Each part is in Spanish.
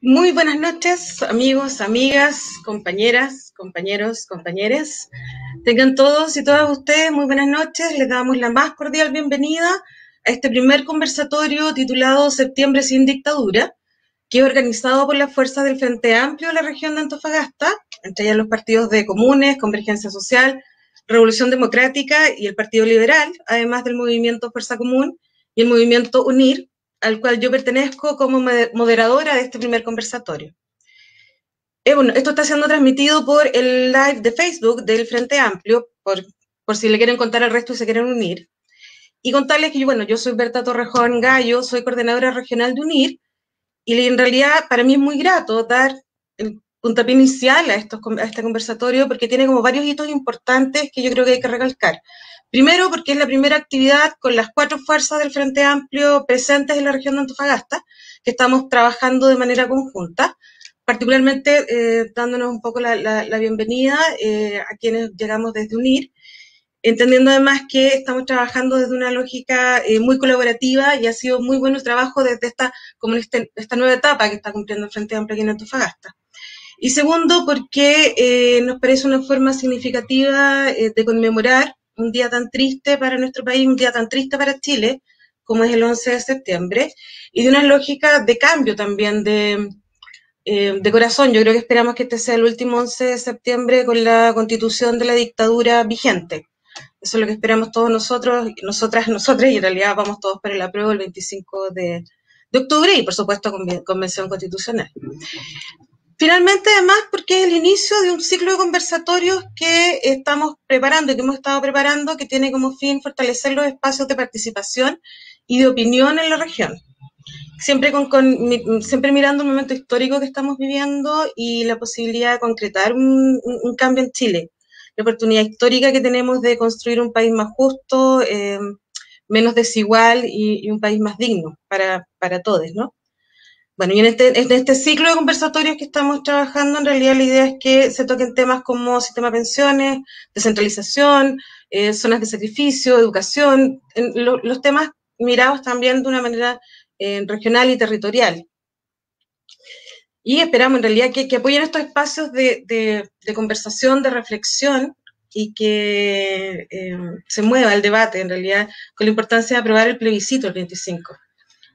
Muy buenas noches, amigos, amigas, compañeras, compañeros, compañeres. Tengan todos y todas ustedes muy buenas noches. Les damos la más cordial bienvenida a este primer conversatorio titulado Septiembre sin dictadura, que es organizado por las fuerzas del Frente Amplio de la región de Antofagasta, entre ellas los partidos de Comunes, Convergencia Social, Revolución Democrática y el Partido Liberal, además del movimiento Fuerza Común y el movimiento UNIR, al cual yo pertenezco como moderadora de este primer conversatorio. Bueno, esto está siendo transmitido por el live de Facebook del Frente Amplio, por si le quieren contar al resto y se quieren unir. Y contarles que yo soy Berta Torrejón Gallo, soy coordinadora regional de UNIR, y en realidad para mí es muy grato dar el puntapié inicial a este conversatorio porque tiene como varios hitos importantes que yo creo que hay que recalcar. Primero, porque es la primera actividad con las 4 fuerzas del Frente Amplio presentes en la región de Antofagasta, que estamos trabajando de manera conjunta, particularmente dándonos un poco la bienvenida a quienes llegamos desde UNIR, entendiendo además que estamos trabajando desde una lógica muy colaborativa y ha sido muy bueno el trabajo desde esta nueva etapa que está cumpliendo el Frente Amplio aquí en Antofagasta. Y segundo, porque nos parece una forma significativa de conmemorar un día tan triste para nuestro país, un día tan triste para Chile, como es el 11 de septiembre, y de una lógica de cambio también de corazón. Yo creo que esperamos que este sea el último 11 de septiembre con la constitución de la dictadura vigente. Eso es lo que esperamos todos nosotros, nosotras, nosotros, y en realidad vamos todos para el apruebo el 25 de octubre y, por supuesto, convención constitucional. Finalmente, además, porque es el inicio de un ciclo de conversatorios que estamos preparando y que hemos estado preparando, que tiene como fin fortalecer los espacios de participación y de opinión en la región. Siempre mirando el momento histórico que estamos viviendo y la posibilidad de concretar un cambio en Chile. La oportunidad histórica que tenemos de construir un país más justo, menos desigual y un país más digno para todos, ¿no? Bueno, y en este ciclo de conversatorios que estamos trabajando, en realidad la idea es que se toquen temas como sistema de pensiones, descentralización, zonas de sacrificio, educación, los temas mirados también de una manera regional y territorial. Y esperamos en realidad que apoyen estos espacios de conversación, de reflexión, y que se mueva el debate, en realidad, con la importancia de aprobar el plebiscito el 25,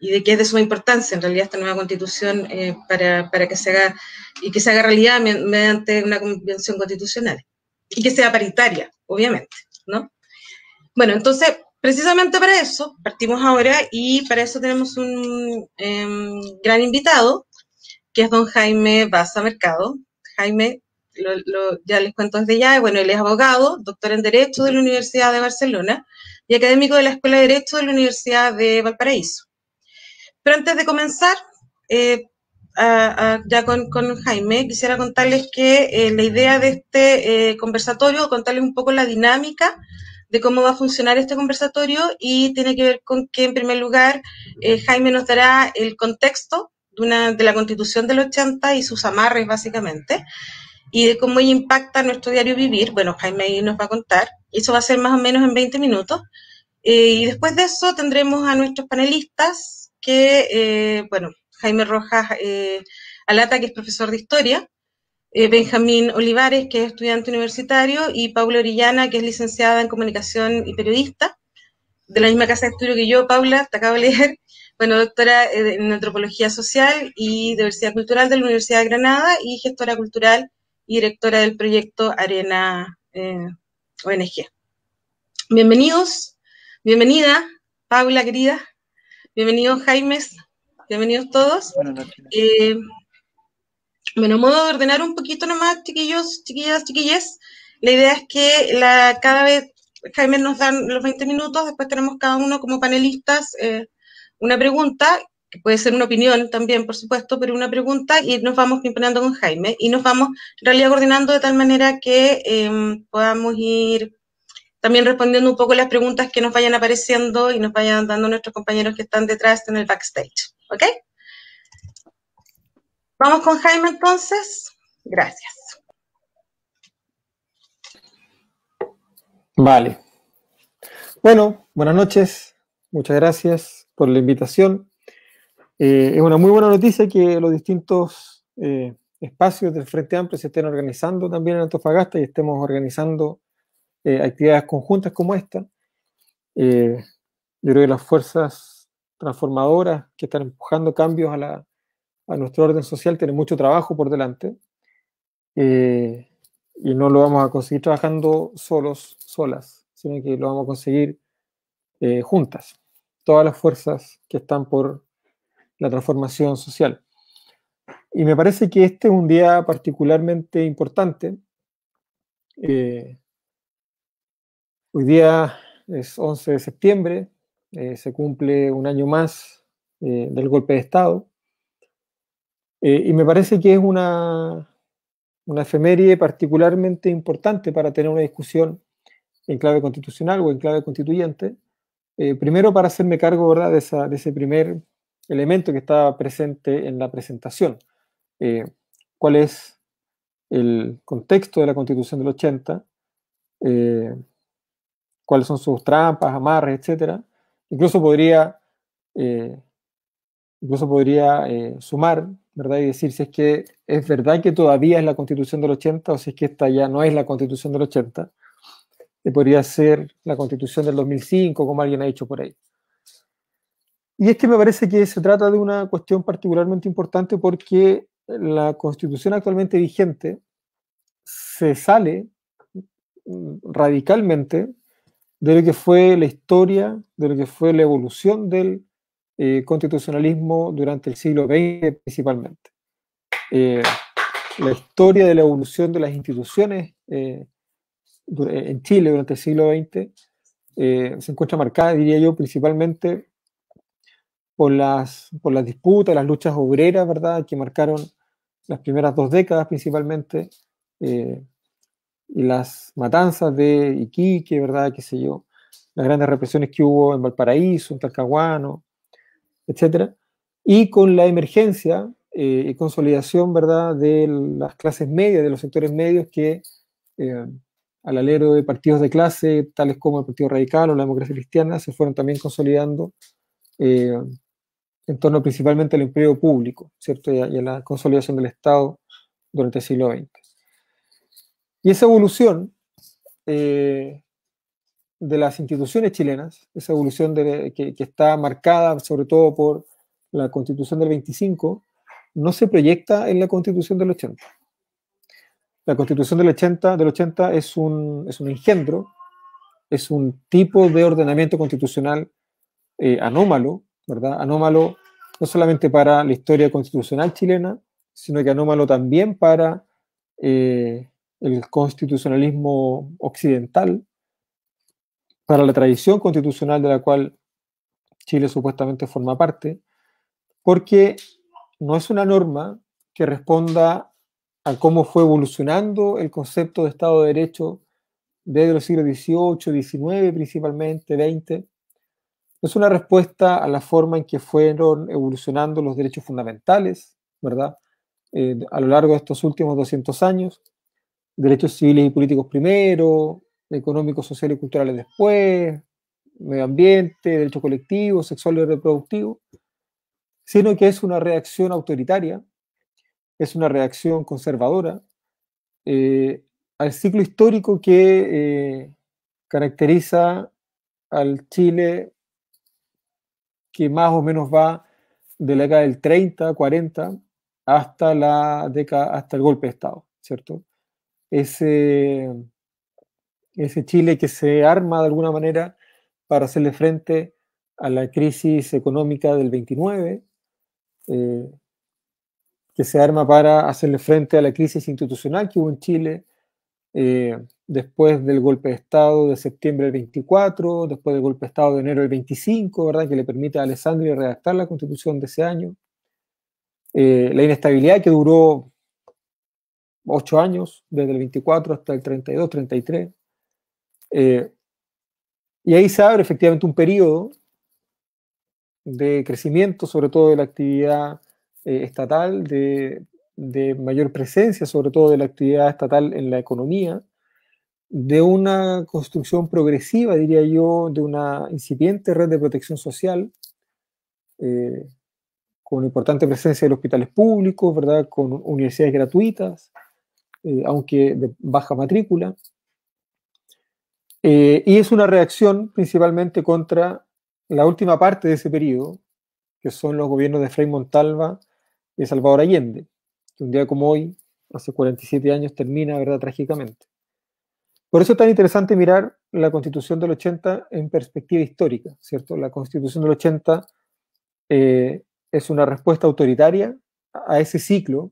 y de que es de suma importancia, en realidad, esta nueva constitución para que se haga, y que se haga realidad mediante una convención constitucional, y que sea paritaria, obviamente, ¿no? Bueno, entonces, precisamente para eso partimos ahora, y para eso tenemos un gran invitado, que es don Jaime Baza Mercado. Jaime, ya les cuento desde ya, bueno, él es abogado, doctor en Derecho de la Universidad de Barcelona y académico de la Escuela de Derecho de la Universidad de Valparaíso. Pero antes de comenzar, ya con Jaime, quisiera contarles que la idea de este conversatorio, contarles un poco la dinámica de cómo va a funcionar este conversatorio, y tiene que ver con que, en primer lugar, Jaime nos dará el contexto de la Constitución del 80 y sus amarres, básicamente, y de cómo ella impacta nuestro diario vivir. Bueno, Jaime ahí nos va a contar. Eso va a ser más o menos en 20 minutos. Y después de eso tendremos a nuestros panelistas, bueno, Jaime Rojas Alata, que es profesor de Historia, Benjamín Olivares, que es estudiante universitario, y Paula Orellana, que es licenciada en Comunicación y periodista, de la misma casa de estudio que yo. Paula, te acabo de leer. Bueno, doctora en Antropología Social y Diversidad Cultural de la Universidad de Granada, y gestora cultural y directora del proyecto Arena ONG. Bienvenidos, bienvenida, Paula querida, bienvenidos Jaime, bienvenidos todos. Buenas noches. Bueno, modo de ordenar un poquito nomás, chiquillos, chiquillas, chiquilles. La idea es que cada vez Jaime nos dan los 20 minutos, después tenemos cada uno como panelistas una pregunta, que puede ser una opinión también, por supuesto, pero una pregunta, y nos vamos pimponeando con Jaime, y nos vamos en realidad coordinando de tal manera que podamos ir también respondiendo un poco las preguntas que nos vayan apareciendo y nos vayan dando nuestros compañeros que están detrás en el backstage. ¿Ok? Vamos con Jaime entonces. Gracias. Vale. Bueno, buenas noches. Muchas gracias por la invitación. Es una muy buena noticia que los distintos espacios del Frente Amplio se estén organizando también en Antofagasta y estemos organizando actividades conjuntas como esta. Yo creo que las fuerzas transformadoras que están empujando cambios a nuestro orden social tienen mucho trabajo por delante, y no lo vamos a conseguir trabajando solas, sino que lo vamos a conseguir juntas, todas las fuerzas que están por la transformación social. Y me parece que este es un día particularmente importante. Hoy día es 11 de septiembre, se cumple un año más del golpe de Estado, y me parece que es una efeméride particularmente importante para tener una discusión en clave constitucional o en clave constituyente. Primero, para hacerme cargo, ¿verdad?, de ese primer elemento que estaba presente en la presentación. ¿Cuál es el contexto de la Constitución del 80? ¿Cuáles son sus trampas, amarres, etcétera? Incluso podría, eh, sumar, ¿verdad?, y decir si es que es verdad que todavía es la Constitución del 80 o si es que esta ya no es la Constitución del 80. Podría ser la Constitución del 2005, como alguien ha dicho por ahí. Y es que me parece que se trata de una cuestión particularmente importante porque la Constitución actualmente vigente se sale radicalmente de lo que fue la historia, de lo que fue la evolución del constitucionalismo durante el siglo XX principalmente. La historia de la evolución de las instituciones en Chile durante el siglo XX se encuentra marcada, diría yo, principalmente por las disputas, las luchas obreras, ¿verdad?, que marcaron las primeras 2 décadas principalmente, y las matanzas de Iquique, ¿verdad?, qué sé yo, las grandes represiones que hubo en Valparaíso, en Talcahuano, etcétera, y con la emergencia y consolidación, ¿verdad?, de las clases medias, de los sectores medios que, al alero de partidos de clase, tales como el Partido Radical o la Democracia Cristiana, se fueron también consolidando en torno principalmente al empleo público, ¿cierto?, y a la consolidación del Estado durante el siglo XX. Y esa evolución de las instituciones chilenas, esa evolución que está marcada sobre todo por la Constitución del 25, no se proyecta en la Constitución del 80. La Constitución del 80 es un engendro, es un tipo de ordenamiento constitucional anómalo, ¿verdad? Anómalo no solamente para la historia constitucional chilena, sino que anómalo también para el constitucionalismo occidental, para la tradición constitucional de la cual Chile supuestamente forma parte, porque no es una norma que responda a cómo fue evolucionando el concepto de Estado de Derecho desde los siglos XVIII, XIX principalmente, XX. Es una respuesta a la forma en que fueron evolucionando los derechos fundamentales, ¿verdad?, a lo largo de estos últimos 200 años, derechos civiles y políticos primero, económicos, sociales y culturales después, medio ambiente, derechos colectivos, sexual y reproductivo, sino que es una reacción autoritaria, es una reacción conservadora al ciclo histórico que caracteriza al Chile que más o menos va de la década del 30, 40 hasta hasta el golpe de Estado, ¿cierto? Ese Chile que se arma de alguna manera para hacerle frente a la crisis económica del 29, que se arma para hacerle frente a la crisis institucional que hubo en Chile después del golpe de Estado de septiembre del 24, después del golpe de Estado de enero del 25, ¿verdad?, que le permite a Alessandri redactar la Constitución de ese año. La inestabilidad que duró 8 años, desde el 24 hasta el 32, 33. Y ahí se abre efectivamente un periodo de crecimiento, sobre todo de la actividad estatal, de mayor presencia, sobre todo de la actividad estatal en la economía, de una construcción progresiva, diría yo, de una incipiente red de protección social, con importante presencia de hospitales públicos, ¿verdad? Con universidades gratuitas, aunque de baja matrícula. Y es una reacción principalmente contra la última parte de ese periodo, que son los gobiernos de Frei Montalva y de Salvador Allende, que un día como hoy, hace 47 años, termina, ¿verdad?, trágicamente. Por eso es tan interesante mirar la Constitución del 80 en perspectiva histórica, ¿cierto? La Constitución del 80 es una respuesta autoritaria a ese ciclo,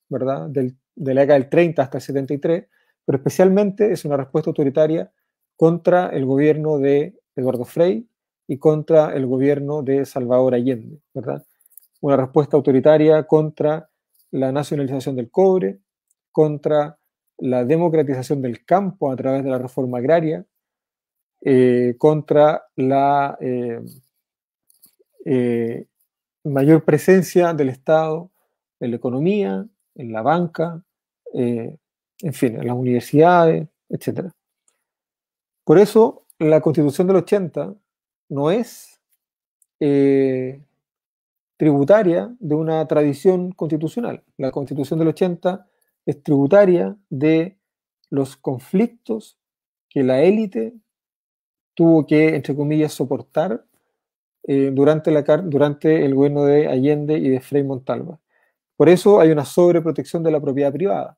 ¿verdad?, de la década del 30 hasta el 73, pero especialmente es una respuesta autoritaria contra el gobierno de Eduardo Frei y contra el gobierno de Salvador Allende, ¿verdad? Una respuesta autoritaria contra la nacionalización del cobre, contra la democratización del campo a través de la reforma agraria, contra la mayor presencia del Estado en la economía, en la banca, en fin, en las universidades, etc. Por eso, la Constitución del 80 no es tributaria de una tradición constitucional. La Constitución del 80 es tributaria de los conflictos que la élite tuvo que, entre comillas, soportar durante el gobierno de Allende y de Frei Montalva. Por eso hay una sobreprotección de la propiedad privada.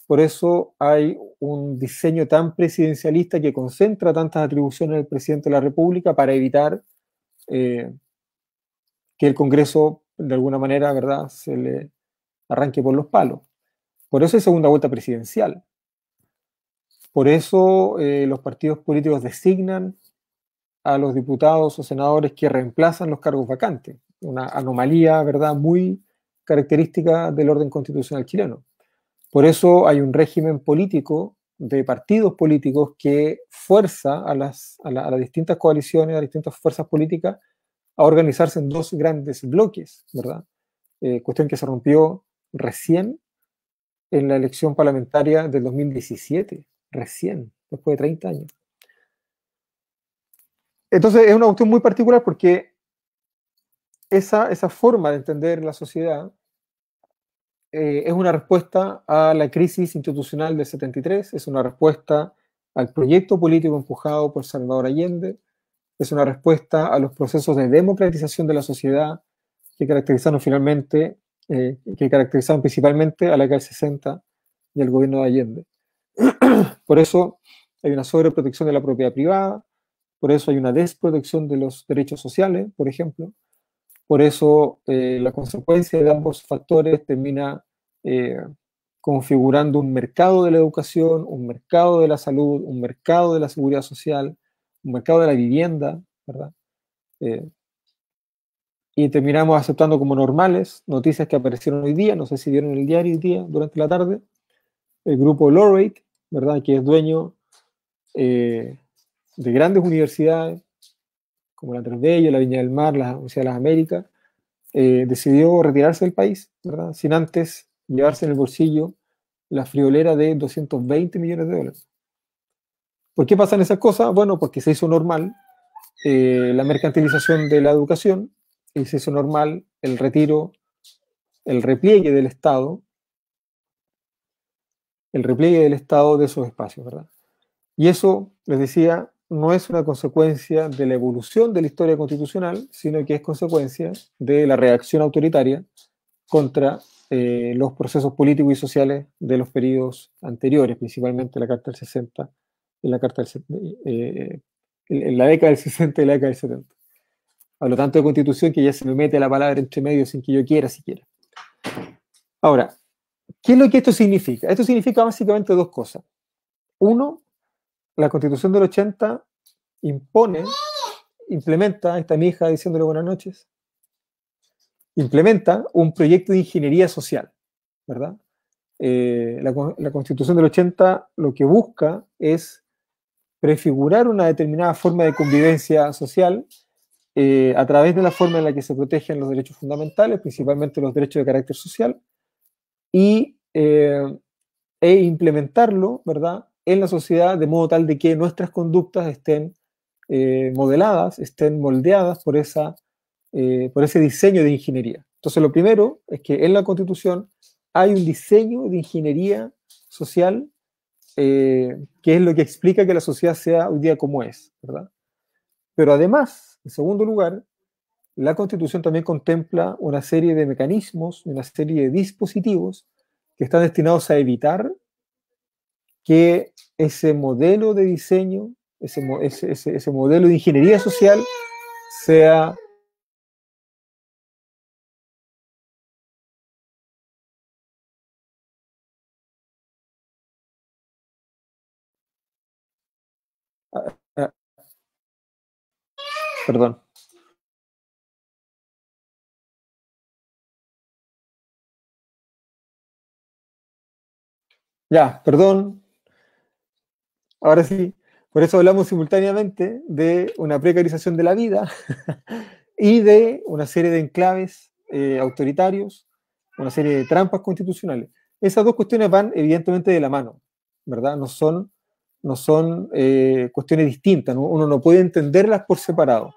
Por eso hay un diseño tan presidencialista que concentra tantas atribuciones del presidente de la República para evitar que el Congreso, de alguna manera, ¿verdad?, se le arranque por los palos. Por eso hay segunda vuelta presidencial. Por eso los partidos políticos designan a los diputados o senadores que reemplazan los cargos vacantes. Una anomalía, ¿verdad?, muy característica del orden constitucional chileno. Por eso hay un régimen político de partidos políticos que fuerza a las distintas coaliciones, a las distintas fuerzas políticas a organizarse en dos grandes bloques, ¿verdad? Cuestión que se rompió recién en la elección parlamentaria del 2017, recién, después de 30 años. Entonces es una cuestión muy particular porque esa forma de entender la sociedad es una respuesta a la crisis institucional del 73, es una respuesta al proyecto político empujado por Salvador Allende, es una respuesta a los procesos de democratización de la sociedad que caracterizaron principalmente a la década del 60 y al gobierno de Allende. Por eso hay una sobreprotección de la propiedad privada, por eso hay una desprotección de los derechos sociales, por ejemplo. Por eso la consecuencia de ambos factores termina configurando un mercado de la educación, un mercado de la salud, un mercado de la seguridad social, un mercado de la vivienda, ¿verdad? Y terminamos aceptando como normales noticias que aparecieron hoy día, no sé si vieron el diario hoy día durante la tarde, el grupo Laureate, ¿verdad?, que es dueño de grandes universidades como la Andrés Bello, la Viña del Mar, la Universidad de las Américas, decidió retirarse del país, ¿verdad?, sin antes llevarse en el bolsillo la friolera de 220 millones de dólares. ¿Por qué pasan esas cosas? Bueno, porque se hizo normal la mercantilización de la educación y se hizo normal el retiro, el repliegue del Estado de esos espacios, ¿verdad? Y eso, les decía, no es una consecuencia de la evolución de la historia constitucional, sino que es consecuencia de la reacción autoritaria contra los procesos políticos y sociales de los periodos anteriores, principalmente la Carta del 60 y la Carta del, en la década del 60 y la década del 70. Hablo tanto de constitución que ya se me mete la palabra entre medio sin que yo quiera siquiera. Ahora, ¿qué es lo que esto significa? Esto significa básicamente dos cosas. Uno, la Constitución del 80 implementa, esta mi hija diciéndole buenas noches, implementa un proyecto de ingeniería social, ¿verdad? La Constitución del 80 lo que busca es prefigurar una determinada forma de convivencia social a través de la forma en la que se protegen los derechos fundamentales, principalmente los derechos de carácter social, e implementarlo, ¿verdad?, en la sociedad de modo tal de que nuestras conductas estén modeladas, estén moldeadas por ese diseño de ingeniería, Entonces, lo primero es que en la Constitución hay un diseño de ingeniería social que es lo que explica que la sociedad sea hoy día como es, ¿verdad? Pero además, en segundo lugar, la Constitución también contempla una serie de mecanismos, una serie de dispositivos que están destinados a evitar que ese modelo de diseño, ese modelo de ingeniería social sea... ah, perdón. Ya, perdón. Ahora sí. Por eso hablamos simultáneamente de una precarización de la vida y de una serie de enclaves autoritarios, una serie de trampas constitucionales. Esas dos cuestiones van evidentemente de la mano, ¿verdad? No son cuestiones distintas, ¿no? Uno no puede entenderlas por separado.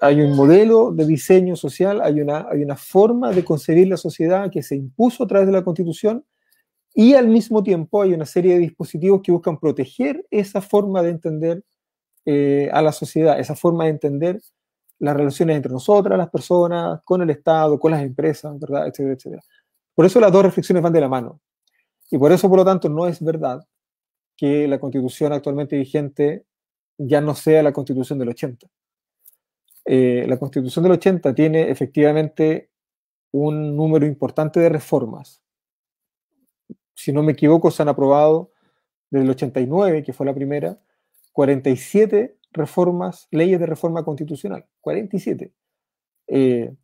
Hay un modelo de diseño social, hay una forma de concebir la sociedad que se impuso a través de la Constitución y al mismo tiempo hay una serie de dispositivos que buscan proteger esa forma de entender a la sociedad, esa forma de entender las relaciones entre nosotras, las personas, con el Estado, con las empresas, ¿verdad? Etcétera, etcétera. Por eso las dos reflexiones van de la mano. Y por eso, por lo tanto, no es verdad que la Constitución actualmente vigente ya no sea la Constitución del 80. La Constitución del 80 tiene efectivamente un número importante de reformas. Si no me equivoco, se han aprobado desde el 89, que fue la primera, 47 reformas, leyes de reforma constitucional. 47. Que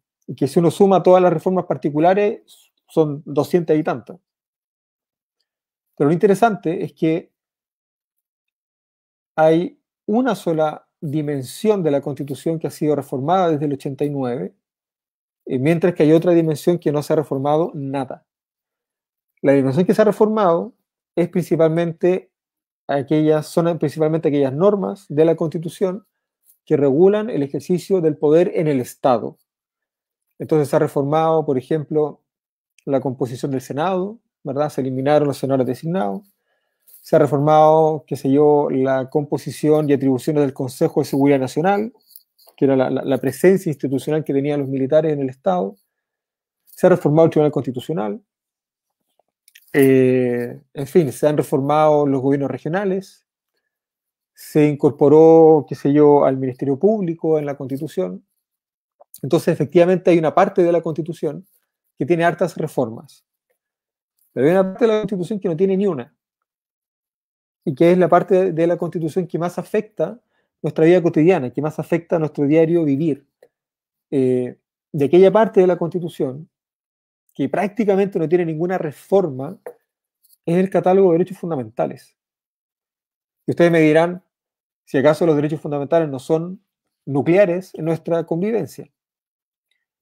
si uno suma todas las reformas particulares, son 200 y tantas. Pero lo interesante es que hay una sola dimensión de la Constitución que ha sido reformada desde el 89, mientras que hay otra dimensión que no se ha reformado nada. La dimensión que se ha reformado es son principalmente aquellas normas de la Constitución que regulan el ejercicio del poder en el Estado. Entonces se ha reformado, por ejemplo, la composición del Senado, ¿verdad? Se eliminaron los senadores designados. Se ha reformado, qué sé yo, la composición y atribuciones del Consejo de Seguridad Nacional, que era la presencia institucional que tenían los militares en el Estado. Se ha reformado el Tribunal Constitucional. En fin, se han reformado los gobiernos regionales. Se incorporó, qué sé yo, al Ministerio Público en la Constitución. Entonces, efectivamente, hay una parte de la Constitución que tiene hartas reformas. Pero hay una parte de la Constitución que no tiene ni una. Y que es la parte de la Constitución que más afecta nuestra vida cotidiana, que más afecta nuestro diario vivir. De aquella parte de la Constitución que prácticamente no tiene ninguna reforma es el catálogo de derechos fundamentales. Y ustedes me dirán si acaso los derechos fundamentales no son nucleares en nuestra convivencia.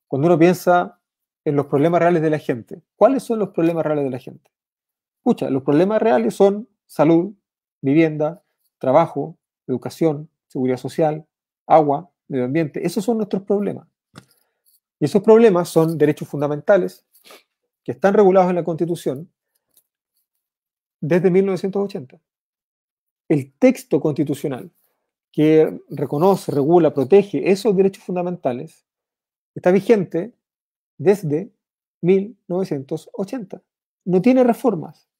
Cuando uno piensa en los problemas reales de la gente, ¿cuáles son los problemas reales de la gente? Escucha, los problemas reales son salud, vivienda, trabajo, educación, seguridad social, agua, medio ambiente. Esos son nuestros problemas. Y esos problemas son derechos fundamentales que están regulados en la Constitución desde 1980. El texto constitucional que reconoce, regula, protege esos derechos fundamentales está vigente desde 1980. No tiene reformas.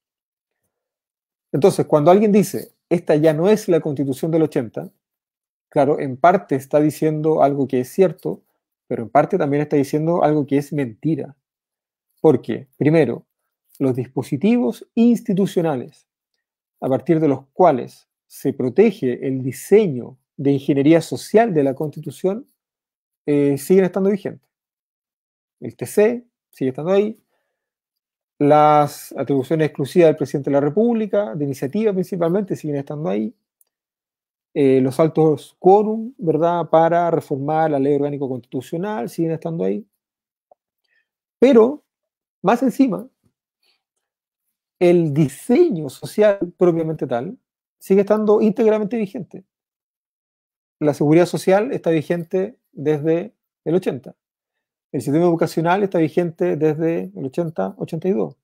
Entonces, cuando alguien dice, esta ya no es la Constitución del 80, claro, en parte está diciendo algo que es cierto, pero en parte también está diciendo algo que es mentira. Porque, primero, los dispositivos institucionales a partir de los cuales se protege el diseño de ingeniería social de la Constitución siguen estando vigentes. El TC sigue estando ahí, las atribuciones exclusivas del presidente de la República, de iniciativa principalmente, siguen estando ahí, los altos quórum, ¿verdad?, para reformar la ley orgánica constitucional, siguen estando ahí. Pero, más encima, el diseño social propiamente tal sigue estando íntegramente vigente. La seguridad social está vigente desde el 80. El sistema educacional está vigente desde el 80-82.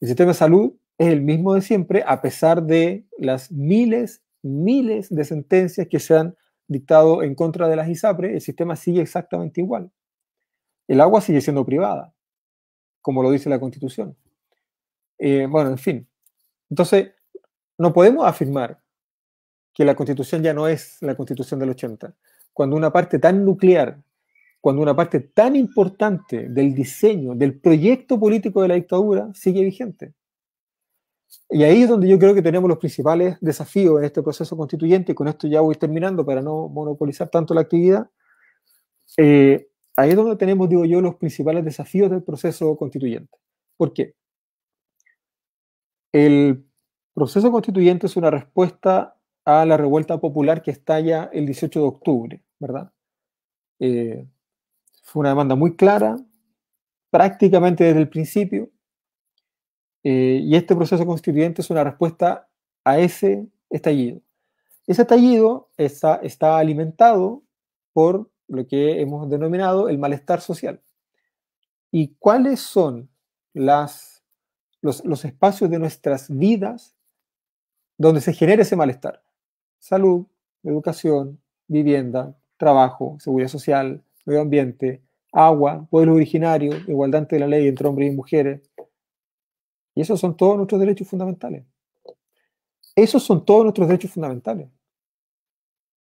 El sistema de salud es el mismo de siempre, a pesar de las miles de sentencias que se han dictado en contra de las ISAPRE. El sistema sigue exactamente igual. El agua sigue siendo privada, como lo dice la Constitución. Bueno, en fin. Entonces, no podemos afirmar que la Constitución ya no es la Constitución del 80, cuando una parte tan nuclear, cuando una parte tan importante del diseño, del proyecto político de la dictadura sigue vigente. Y ahí es donde yo creo que tenemos los principales desafíos en este proceso constituyente, y con esto ya voy terminando para no monopolizar tanto la actividad. Ahí es donde tenemos, digo yo, los principales desafíos del proceso constituyente. ¿Por qué? El proceso constituyente es una respuesta a la revuelta popular que estalla el 18 de octubre, ¿verdad? Fue una demanda muy clara, prácticamente desde el principio, y este proceso constituyente es una respuesta a ese estallido. Ese estallido está alimentado por lo que hemos denominado el malestar social. ¿Y cuáles son los espacios de nuestras vidas donde se genera ese malestar? Salud, educación, vivienda, trabajo, seguridad social, medio ambiente, agua, pueblos originarios, igualdad ante la ley entre hombres y mujeres. Y esos son todos nuestros derechos fundamentales. Esos son todos nuestros derechos fundamentales.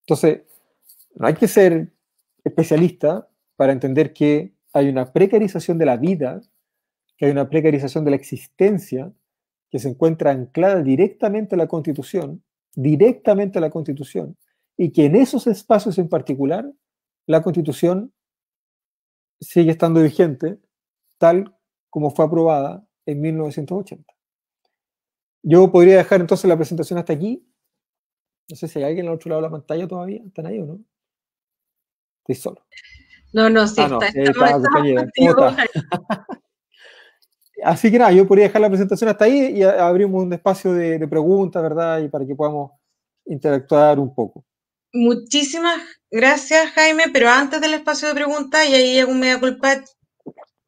Entonces, no hay que ser especialista para entender que hay una precarización de la vida, que hay una precarización de la existencia, que se encuentra anclada directamente a la Constitución, y que en esos espacios en particular, la Constitución sigue estando vigente, tal como fue aprobada en 1980. Yo podría dejar entonces la presentación hasta aquí. No sé si hay alguien al otro lado de la pantalla todavía. ¿Están ahí o no? Estoy solo. No, sí, no, estamos compañera. contigo. ¿Cómo está? Así que nada, yo podría dejar la presentación hasta ahí y abrimos un espacio de preguntas, ¿verdad? Y para que podamos interactuar un poco. Muchísimas gracias, Jaime, pero antes del espacio de preguntas, y ahí hago un mea culpa,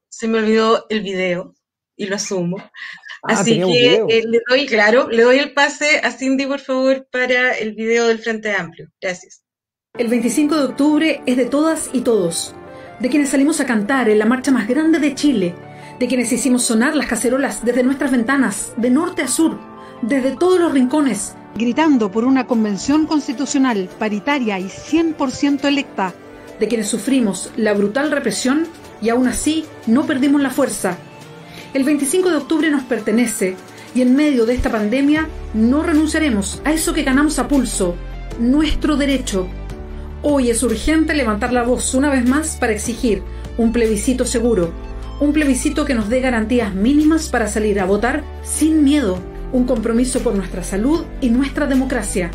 se me olvidó el video, y lo asumo. Así que le doy el pase a Cindy, por favor, para el video del Frente Amplio. Gracias. El 25 de octubre es de todas y todos, de quienes salimos a cantar en la marcha más grande de Chile, de quienes hicimos sonar las cacerolas desde nuestras ventanas, de norte a sur, desde todos los rincones, gritando por una convención constitucional paritaria y 100% electa, de quienes sufrimos la brutal represión y aún así no perdimos la fuerza. El 25 de octubre nos pertenece y en medio de esta pandemia no renunciaremos a eso que ganamos a pulso, nuestro derecho. Hoy es urgente levantar la voz una vez más para exigir un plebiscito seguro, un plebiscito que nos dé garantías mínimas para salir a votar sin miedo, un compromiso por nuestra salud y nuestra democracia.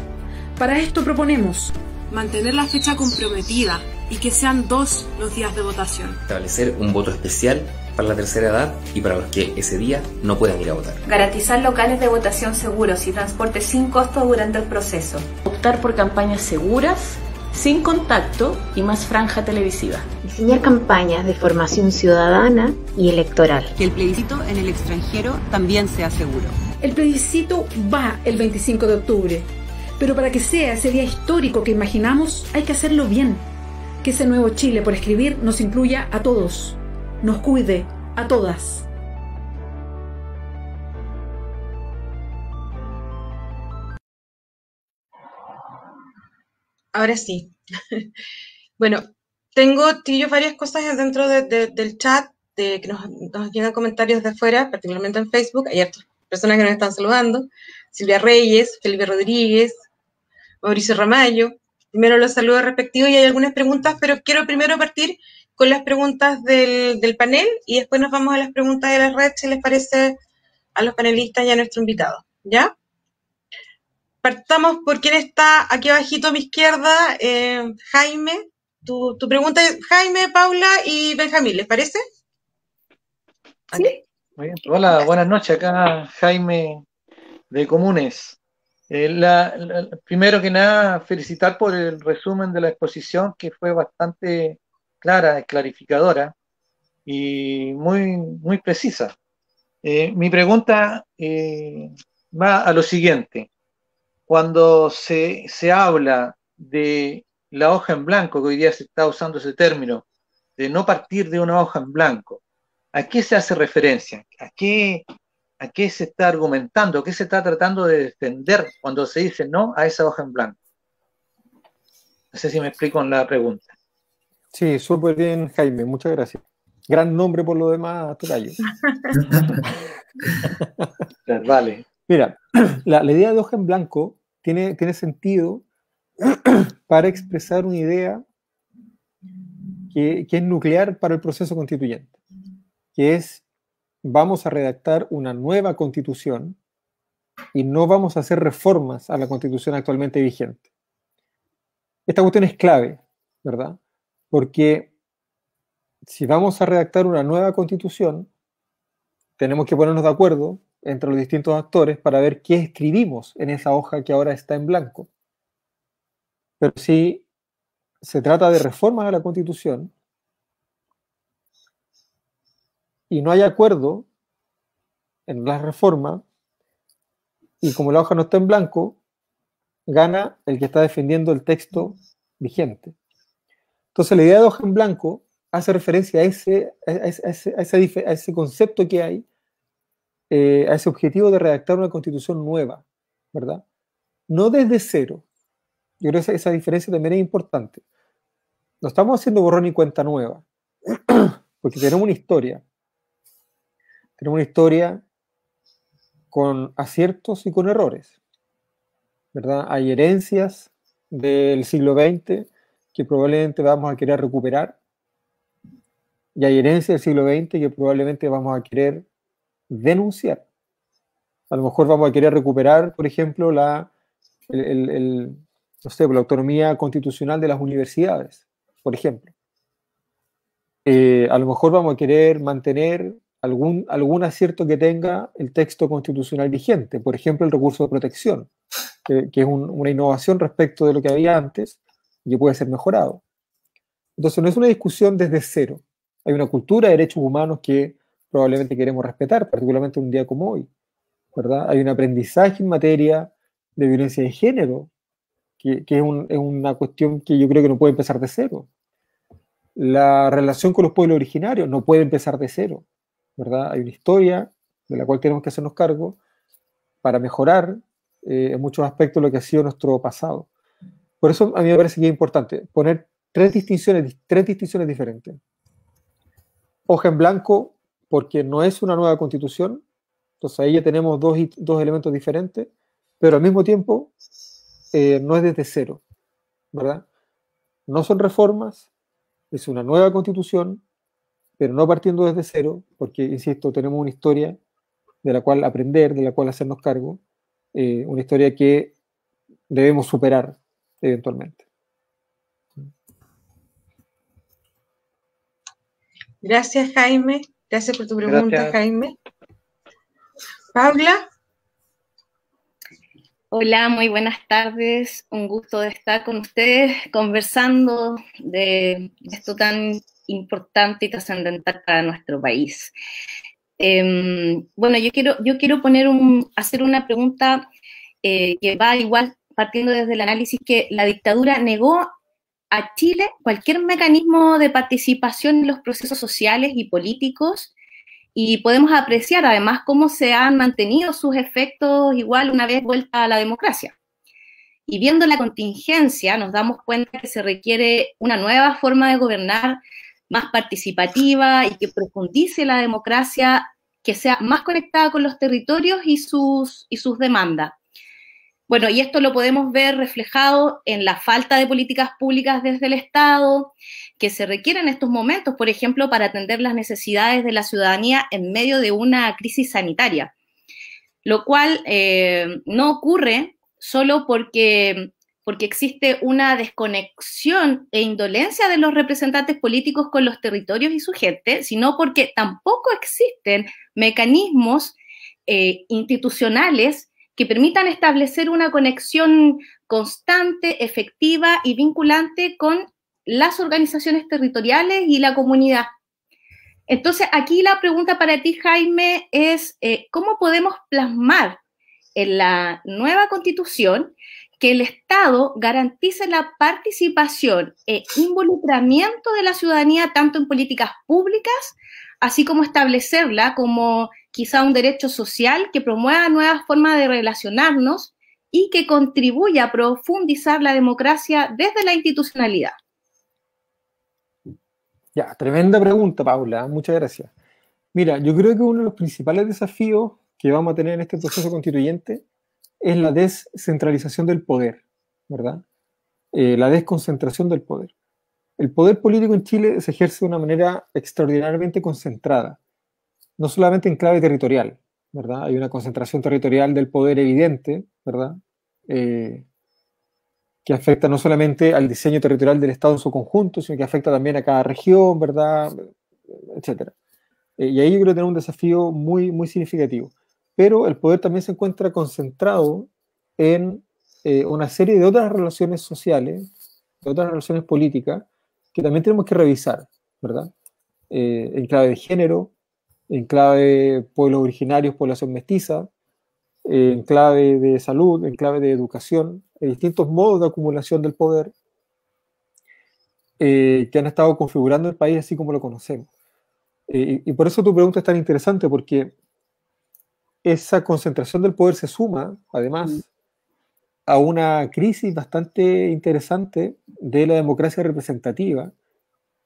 Para esto proponemos mantener la fecha comprometida y que sean 2 los días de votación. Establecer un voto especial para la tercera edad y para los que ese día no puedan ir a votar. Garantizar locales de votación seguros y transporte sin costo durante el proceso. Optar por campañas seguras, sin contacto y más franja televisiva. Diseñar campañas de formación ciudadana y electoral. Que el plebiscito en el extranjero también sea seguro. El plebiscito va el 25 de octubre, pero para que sea ese día histórico que imaginamos, hay que hacerlo bien. Que ese nuevo Chile por escribir nos incluya a todos, nos cuide a todas. Ahora sí. Bueno, tengo varias cosas dentro del chat que nos llegan comentarios de afuera, particularmente en Facebook. Hay otras personas que nos están saludando. Silvia Reyes, Felipe Rodríguez, Mauricio Ramallo. Primero los saludos respectivos y hay algunas preguntas, pero quiero primero partir con las preguntas del panel y después nos vamos a las preguntas de la red, si les parece a los panelistas y a nuestro invitado. ¿Ya? Partamos por quien está aquí abajito a mi izquierda, Jaime. Tu pregunta es Jaime, Paula y Benjamín, ¿les parece? Sí. Okay. Muy bien. Hola, buenas noches. Acá Jaime de Comunes. Primero que nada, felicitar por el resumen de la exposición, que fue bastante clara, clarificadora. y muy precisa. Mi pregunta va a lo siguiente. Cuando se habla de la hoja en blanco, que hoy día se está usando ese término, de no partir de una hoja en blanco, ¿a qué se hace referencia? ¿A qué se está argumentando? ¿Qué se está tratando de defender cuando se dice no a esa hoja en blanco? No sé si me explico en la pregunta. Sí, súper bien, Jaime, muchas gracias. Gran nombre por lo demás, tocayo. Vale. Mira, la idea de hoja en blanco tiene sentido para expresar una idea que es nuclear para el proceso constituyente, que es: vamos a redactar una nueva constitución y no vamos a hacer reformas a la constitución actualmente vigente. Esta cuestión es clave, ¿verdad? Porque si vamos a redactar una nueva constitución, tenemos que ponernos de acuerdo entre los distintos actores para ver qué escribimos en esa hoja que ahora está en blanco. Pero si se trata de reformas a la Constitución y no hay acuerdo en la reforma, y como la hoja no está en blanco, gana el que está defendiendo el texto vigente. Entonces la idea de hoja en blanco hace referencia a ese concepto que hay, a ese objetivo de redactar una Constitución nueva, ¿verdad? No desde cero. Yo creo que esa diferencia también es importante. No estamos haciendo borrón y cuenta nueva, porque tenemos una historia. Tenemos una historia con aciertos y con errores, ¿verdad? Hay herencias del siglo XX que probablemente vamos a querer recuperar, y hay herencias del siglo XX que probablemente vamos a querer denunciar. A lo mejor vamos a querer recuperar, por ejemplo, la autonomía constitucional de las universidades, por ejemplo. A lo mejor vamos a querer mantener algún acierto que tenga el texto constitucional vigente, por ejemplo, el recurso de protección, que es una innovación respecto de lo que había antes y que puede ser mejorado. Entonces no es una discusión desde cero. Hay una cultura de derechos humanos que probablemente queremos respetar, particularmente en un día como hoy, ¿verdad? Hay un aprendizaje en materia de violencia de género, que es una cuestión que yo creo que no puede empezar de cero. La relación con los pueblos originarios no puede empezar de cero, ¿verdad? Hay una historia de la cual tenemos que hacernos cargo para mejorar en muchos aspectos lo que ha sido nuestro pasado. Por eso a mí me parece que es importante poner tres distinciones diferentes. Hoja en blanco, porque no es una nueva constitución, entonces ahí ya tenemos dos elementos diferentes, pero al mismo tiempo no es desde cero, ¿verdad? No son reformas, es una nueva constitución, pero no partiendo desde cero, porque, insisto, tenemos una historia de la cual aprender, de la cual hacernos cargo, una historia que debemos superar eventualmente. Gracias, Jaime. Gracias por tu pregunta, Gracias. Jaime. Paula. Hola, muy buenas tardes. Un gusto de estar con ustedes conversando de esto tan importante y trascendental para nuestro país. Bueno, yo quiero hacer una pregunta que va igual partiendo desde el análisis que la dictadura negó a Chile cualquier mecanismo de participación en los procesos sociales y políticos, y podemos apreciar además cómo se han mantenido sus efectos igual una vez vuelta a la democracia. Y viendo la contingencia nos damos cuenta que se requiere una nueva forma de gobernar más participativa y que profundice la democracia, que sea más conectada con los territorios y sus demandas. Bueno, y esto lo podemos ver reflejado en la falta de políticas públicas desde el Estado, que se requieren en estos momentos, por ejemplo, para atender las necesidades de la ciudadanía en medio de una crisis sanitaria, lo cual no ocurre solo porque existe una desconexión e indolencia de los representantes políticos con los territorios y su gente, sino porque tampoco existen mecanismos institucionales que permitan establecer una conexión constante, efectiva y vinculante con las organizaciones territoriales y la comunidad. Entonces, aquí la pregunta para ti, Jaime, es ¿cómo podemos plasmar en la nueva Constitución que el Estado garantice la participación e involucramiento de la ciudadanía tanto en políticas públicas, así como establecerla como quizá un derecho social que promueva nuevas formas de relacionarnos y que contribuya a profundizar la democracia desde la institucionalidad? Ya, tremenda pregunta, Paula. Muchas gracias. Mira, yo creo que uno de los principales desafíos que vamos a tener en este proceso constituyente es la descentralización del poder, ¿verdad? La desconcentración del poder. El poder político en Chile se ejerce de una manera extraordinariamente concentrada, no solamente en clave territorial, ¿verdad? Hay una concentración territorial del poder evidente, ¿verdad? Que afecta no solamente al diseño territorial del Estado en su conjunto, sino que afecta también a cada región, ¿verdad? Etcétera. Y ahí yo creo que tenemos un desafío muy, muy significativo. Pero el poder también se encuentra concentrado en una serie de otras relaciones sociales, de otras relaciones políticas, que también tenemos que revisar, ¿verdad? En clave de género, en clave de pueblos originarios, población mestiza, en clave de salud, en clave de educación, distintos modos de acumulación del poder que han estado configurando el país así como lo conocemos. Y por eso tu pregunta es tan interesante, porque esa concentración del poder se suma, además, a una crisis bastante interesante de la democracia representativa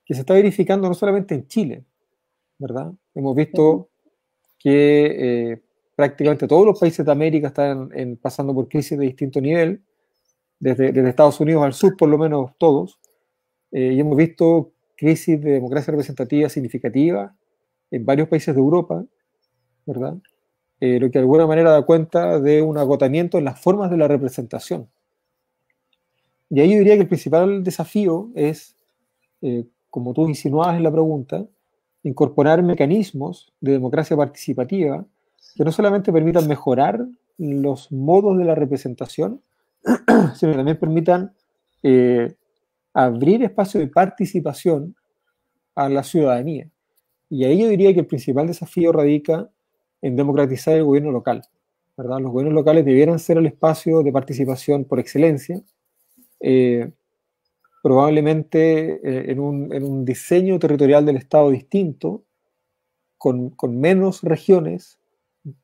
que se está verificando no solamente en Chile, ¿verdad? Hemos visto que prácticamente todos los países de América están pasando por crisis de distinto nivel, desde Estados Unidos al sur, por lo menos todos, y hemos visto crisis de democracia representativa significativa en varios países de Europa, ¿verdad? Lo que de alguna manera da cuenta de un agotamiento en las formas de la representación. Y ahí yo diría que el principal desafío es, como tú insinuabas en la pregunta, incorporar mecanismos de democracia participativa que no solamente permitan mejorar los modos de la representación, sino que también permitan abrir espacio de participación a la ciudadanía. Y ahí yo diría que el principal desafío radica en democratizar el gobierno local, ¿verdad? Los gobiernos locales debieran ser el espacio de participación por excelencia, probablemente en un diseño territorial del Estado distinto, con menos regiones,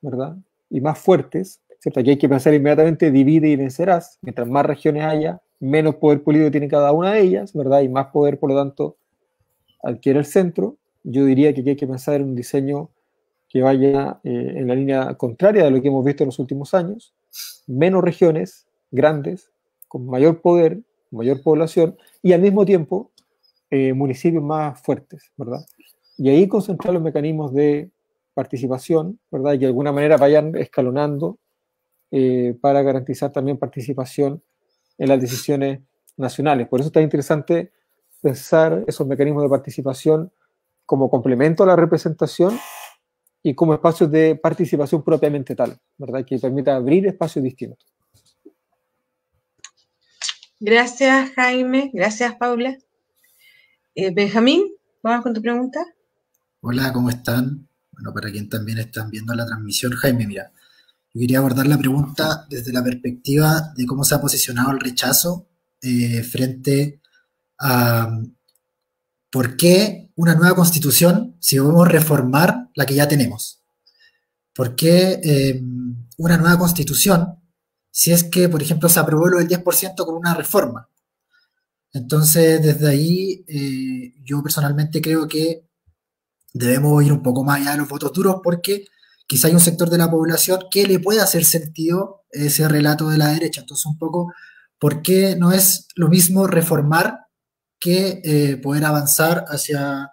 ¿verdad? Y más fuertes, ¿cierto? Aquí hay que pensar inmediatamente divide y vencerás. Mientras más regiones haya, menos poder político tiene cada una de ellas, ¿verdad? Y más poder, por lo tanto, adquiere el centro. Yo diría que aquí hay que pensar en un diseño que vaya en la línea contraria de lo que hemos visto en los últimos años. Menos regiones grandes, con mayor poder, mayor población, y al mismo tiempo municipios más fuertes, ¿verdad? Y ahí concentrar los mecanismos de participación, ¿verdad? Y que de alguna manera vayan escalonando para garantizar también participación en las decisiones nacionales. Por eso está interesante pensar esos mecanismos de participación como complemento a la representación y como espacios de participación propiamente tal, ¿verdad? Que permita abrir espacios distintos. Gracias, Jaime. Gracias, Paula. Benjamín, vamos con tu pregunta. Hola, ¿cómo están? Bueno, para quien también están viendo la transmisión, Jaime, mira, yo quería abordar la pregunta desde la perspectiva de cómo se ha posicionado el rechazo frente a por qué una nueva constitución si podemos reformar la que ya tenemos. ¿Por qué una nueva constitución si es que, por ejemplo, se aprobó lo del 10% con una reforma? Entonces, desde ahí, yo personalmente creo que debemos ir un poco más allá de los votos duros porque quizá hay un sector de la población que le puede hacer sentido ese relato de la derecha. Entonces, un poco, ¿por qué no es lo mismo reformar que poder avanzar hacia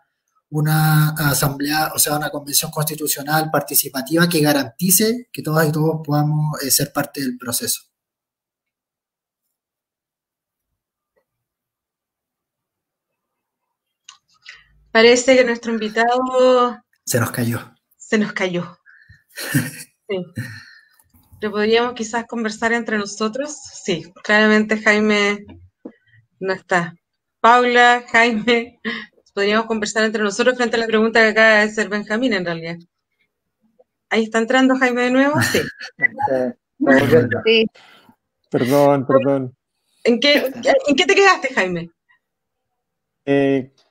una asamblea, o sea, una convención constitucional participativa que garantice que todas y todos podamos ser parte del proceso? Parece que nuestro invitado... Se nos cayó. Se nos cayó. Sí. ¿Lo podríamos quizás conversar entre nosotros? Sí, claramente Jaime no está. Paula, Jaime, podríamos conversar entre nosotros frente a la pregunta que acaba de hacer Benjamín, en realidad. Ahí está entrando Jaime de nuevo, sí. Sí. Perdón. ¿En qué te quedaste, Jaime?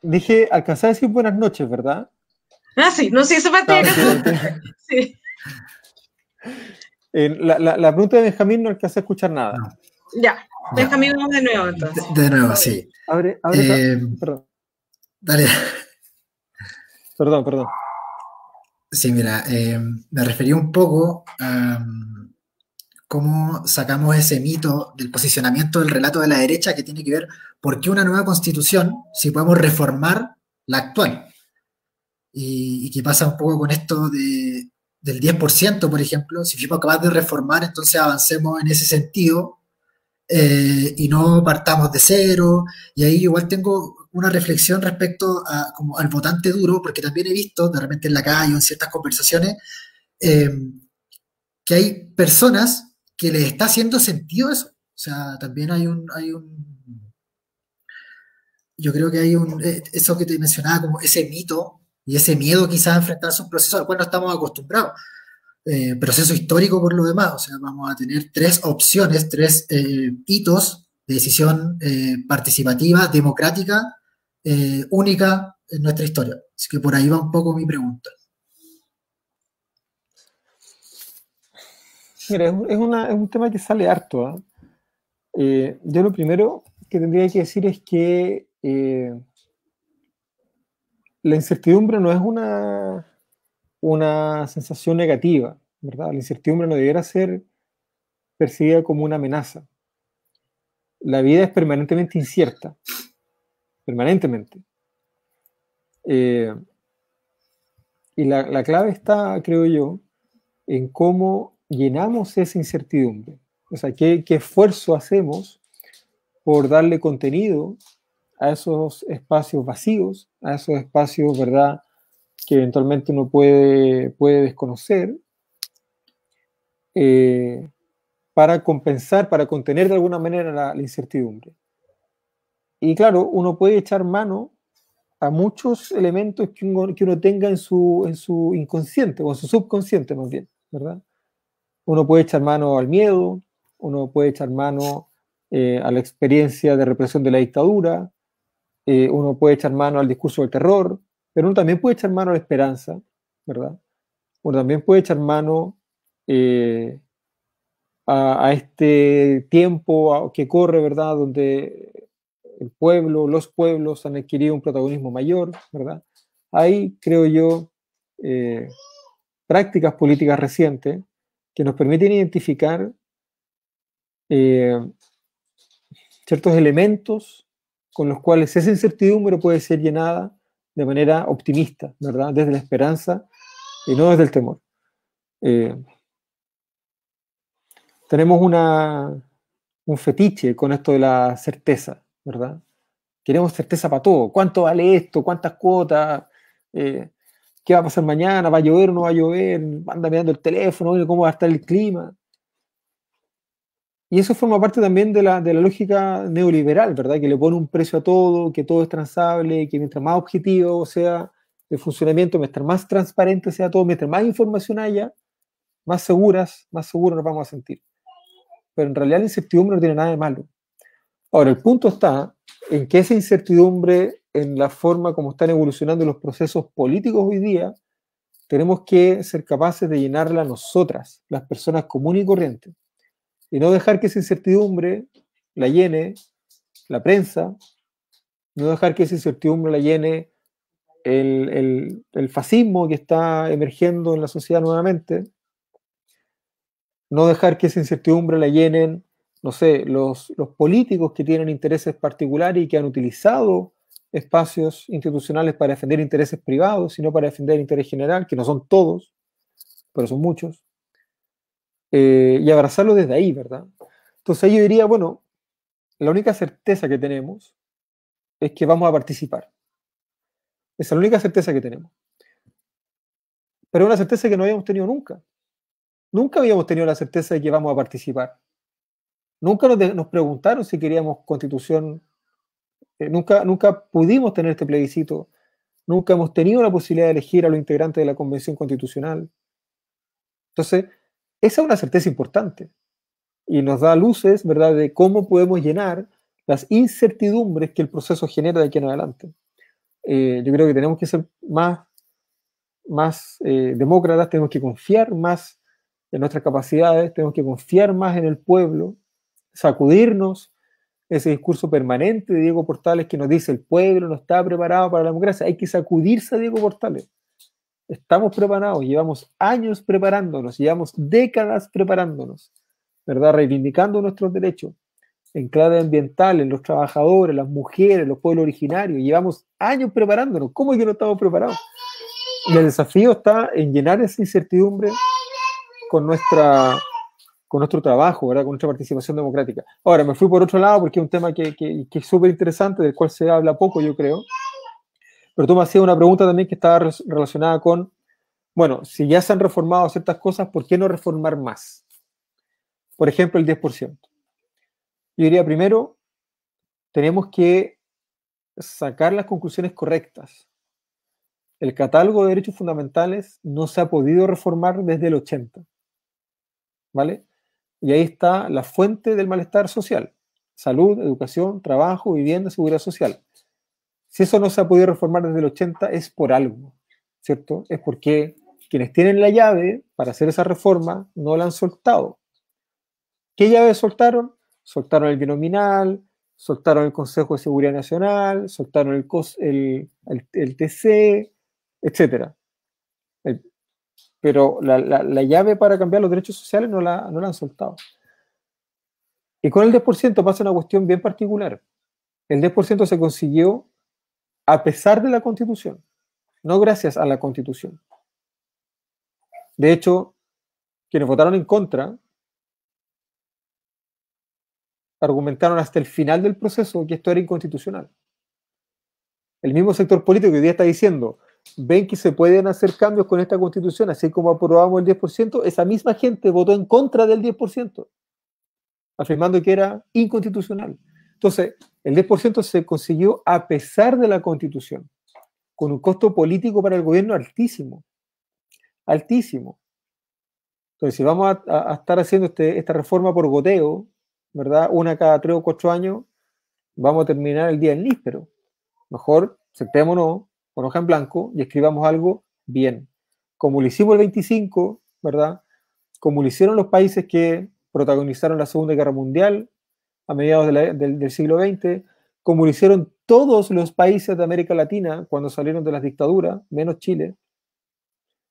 Dije, alcancé a decir buenas noches, ¿verdad? Ah, sí, no, sí, esa parte acá. Sí. La pregunta de Benjamín no alcancé a escuchar nada. No. Ya, Benjamín, vamos de nuevo entonces. De nuevo, sí. Abre, perdón. Dale. Perdón. Sí, mira, me refería un poco a cómo sacamos ese mito del posicionamiento del relato de la derecha que tiene que ver por qué una nueva constitución si podemos reformar la actual. Y qué pasa un poco con esto del 10%, por ejemplo, si fuimos capaces de reformar, entonces avancemos en ese sentido y no partamos de cero. Y ahí igual tengo una reflexión respecto como al votante duro, porque también he visto de repente en la calle o en ciertas conversaciones que hay personas que les está haciendo sentido eso. O sea, también yo creo que hay eso que te mencionaba, como ese mito y ese miedo quizás a enfrentarse a un proceso al cual no estamos acostumbrados. Proceso histórico por lo demás, o sea, vamos a tener 3 opciones, 3 hitos de decisión participativa, democrática, única en nuestra historia. Así que por ahí va un poco mi pregunta. Mira, es un tema que sale harto. Yo lo primero que tendría que decir es que la incertidumbre no es una sensación negativa, ¿verdad? La incertidumbre no debiera ser percibida como una amenaza. La vida es permanentemente incierta, permanentemente. Y la clave está, creo yo, en cómo llenamos esa incertidumbre. O sea, qué esfuerzo hacemos por darle contenido a esos espacios vacíos, a esos espacios, ¿verdad?, que eventualmente uno puede desconocer, para compensar, para contener de alguna manera la incertidumbre. Y claro, uno puede echar mano a muchos elementos que uno tenga en su inconsciente, o en su subconsciente más bien, ¿verdad? Uno puede echar mano al miedo, uno puede echar mano a la experiencia de represión de la dictadura, uno puede echar mano al discurso del terror, pero uno también puede echar mano a la esperanza, ¿verdad? Uno también puede echar mano a este tiempo que corre, ¿verdad?, donde el pueblo, los pueblos han adquirido un protagonismo mayor, ¿verdad? Hay, creo yo, prácticas políticas recientes que nos permiten identificar ciertos elementos con los cuales esa incertidumbre puede ser llenada de manera optimista, ¿verdad?, desde la esperanza y no desde el temor. Tenemos un fetiche con esto de la certeza, ¿verdad? Queremos certeza para todo. ¿Cuánto vale esto? ¿Cuántas cuotas? ¿Qué va a pasar mañana? ¿Va a llover o no va a llover? Anda mirando el teléfono, ¿cómo va a estar el clima? Y eso forma parte también de la lógica neoliberal, ¿verdad? Que le pone un precio a todo, que todo es transable, que mientras más objetivo sea el funcionamiento, mientras más transparente sea todo, mientras más información haya, más seguros nos vamos a sentir. Pero en realidad la incertidumbre no tiene nada de malo. Ahora, el punto está en que esa incertidumbre, en la forma como están evolucionando los procesos políticos hoy día, tenemos que ser capaces de llenarla nosotras, las personas comunes y corrientes, y no dejar que esa incertidumbre la llene la prensa, no dejar que esa incertidumbre la llene el fascismo que está emergiendo en la sociedad nuevamente, no dejar que esa incertidumbre la llenen, no sé, los políticos que tienen intereses particulares y que han utilizado espacios institucionales para defender intereses privados, sino para defender el interés general, que no son todos, pero son muchos, y abrazarlo desde ahí, ¿verdad? Entonces ahí yo diría, bueno, la única certeza que tenemos es que vamos a participar. Esa es la única certeza que tenemos. Pero es una certeza que no habíamos tenido nunca. Nunca habíamos tenido la certeza de que vamos a participar. Nunca nos preguntaron si queríamos constitución. Nunca pudimos tener este plebiscito nunca hemos tenido la posibilidad de elegir a los integrantes de la Convención Constitucional. Entonces, esa es una certeza importante y nos da luces, ¿verdad?, de cómo podemos llenar las incertidumbres que el proceso genera de aquí en adelante. Yo creo que tenemos que ser más demócratas, tenemos que confiar más en nuestras capacidades, tenemos que confiar más en el pueblo, sacudirnos ese discurso permanente de Diego Portales que nos dice el pueblo no está preparado para la democracia. Hay que sacudirse a Diego Portales. Estamos preparados, llevamos años preparándonos, llevamos décadas preparándonos, ¿verdad? Reivindicando nuestros derechos en clave ambiental, en los trabajadores, las mujeres, los pueblos originarios. Llevamos años preparándonos. ¿Cómo es que no estamos preparados? Y el desafío está en llenar esa incertidumbre con nuestro trabajo, ¿verdad? Con nuestra participación democrática. Ahora, me fui por otro lado porque es un tema que es súper interesante, del cual se habla poco, yo creo. Pero tú me hacías una pregunta también que estaba relacionada con, bueno, si ya se han reformado ciertas cosas, ¿por qué no reformar más? Por ejemplo, el 10%. Yo diría, primero, tenemos que sacar las conclusiones correctas. El catálogo de derechos fundamentales no se ha podido reformar desde el 80, ¿vale? Y ahí está la fuente del malestar social: salud, educación, trabajo, vivienda, seguridad social. Si eso no se ha podido reformar desde el 80 es por algo, ¿cierto? Es porque quienes tienen la llave para hacer esa reforma no la han soltado. ¿Qué llave soltaron? Soltaron el binominal, soltaron el Consejo de Seguridad Nacional, soltaron el TC, etc. Pero la llave para cambiar los derechos sociales no la han soltado. Y con el 10% pasa una cuestión bien particular. El 10% se consiguió a pesar de la Constitución, no gracias a la Constitución. De hecho, quienes votaron en contra argumentaron hasta el final del proceso que esto era inconstitucional. El mismo sector político que hoy día está diciendo, ven que se pueden hacer cambios con esta Constitución, así como aprobamos el 10%, esa misma gente votó en contra del 10%, afirmando que era inconstitucional. Entonces, el 10% se consiguió a pesar de la Constitución, con un costo político para el gobierno altísimo. Altísimo. Entonces, si vamos a estar haciendo esta reforma por goteo, ¿verdad? Una cada 3 o 4 años, vamos a terminar el día del níspero. Mejor sentémonos con hoja en blanco y escribamos algo bien. Como lo hicimos el 25, ¿verdad? Como lo hicieron los países que protagonizaron la Segunda Guerra Mundial a mediados del siglo XX, como lo hicieron todos los países de América Latina cuando salieron de las dictaduras, menos Chile,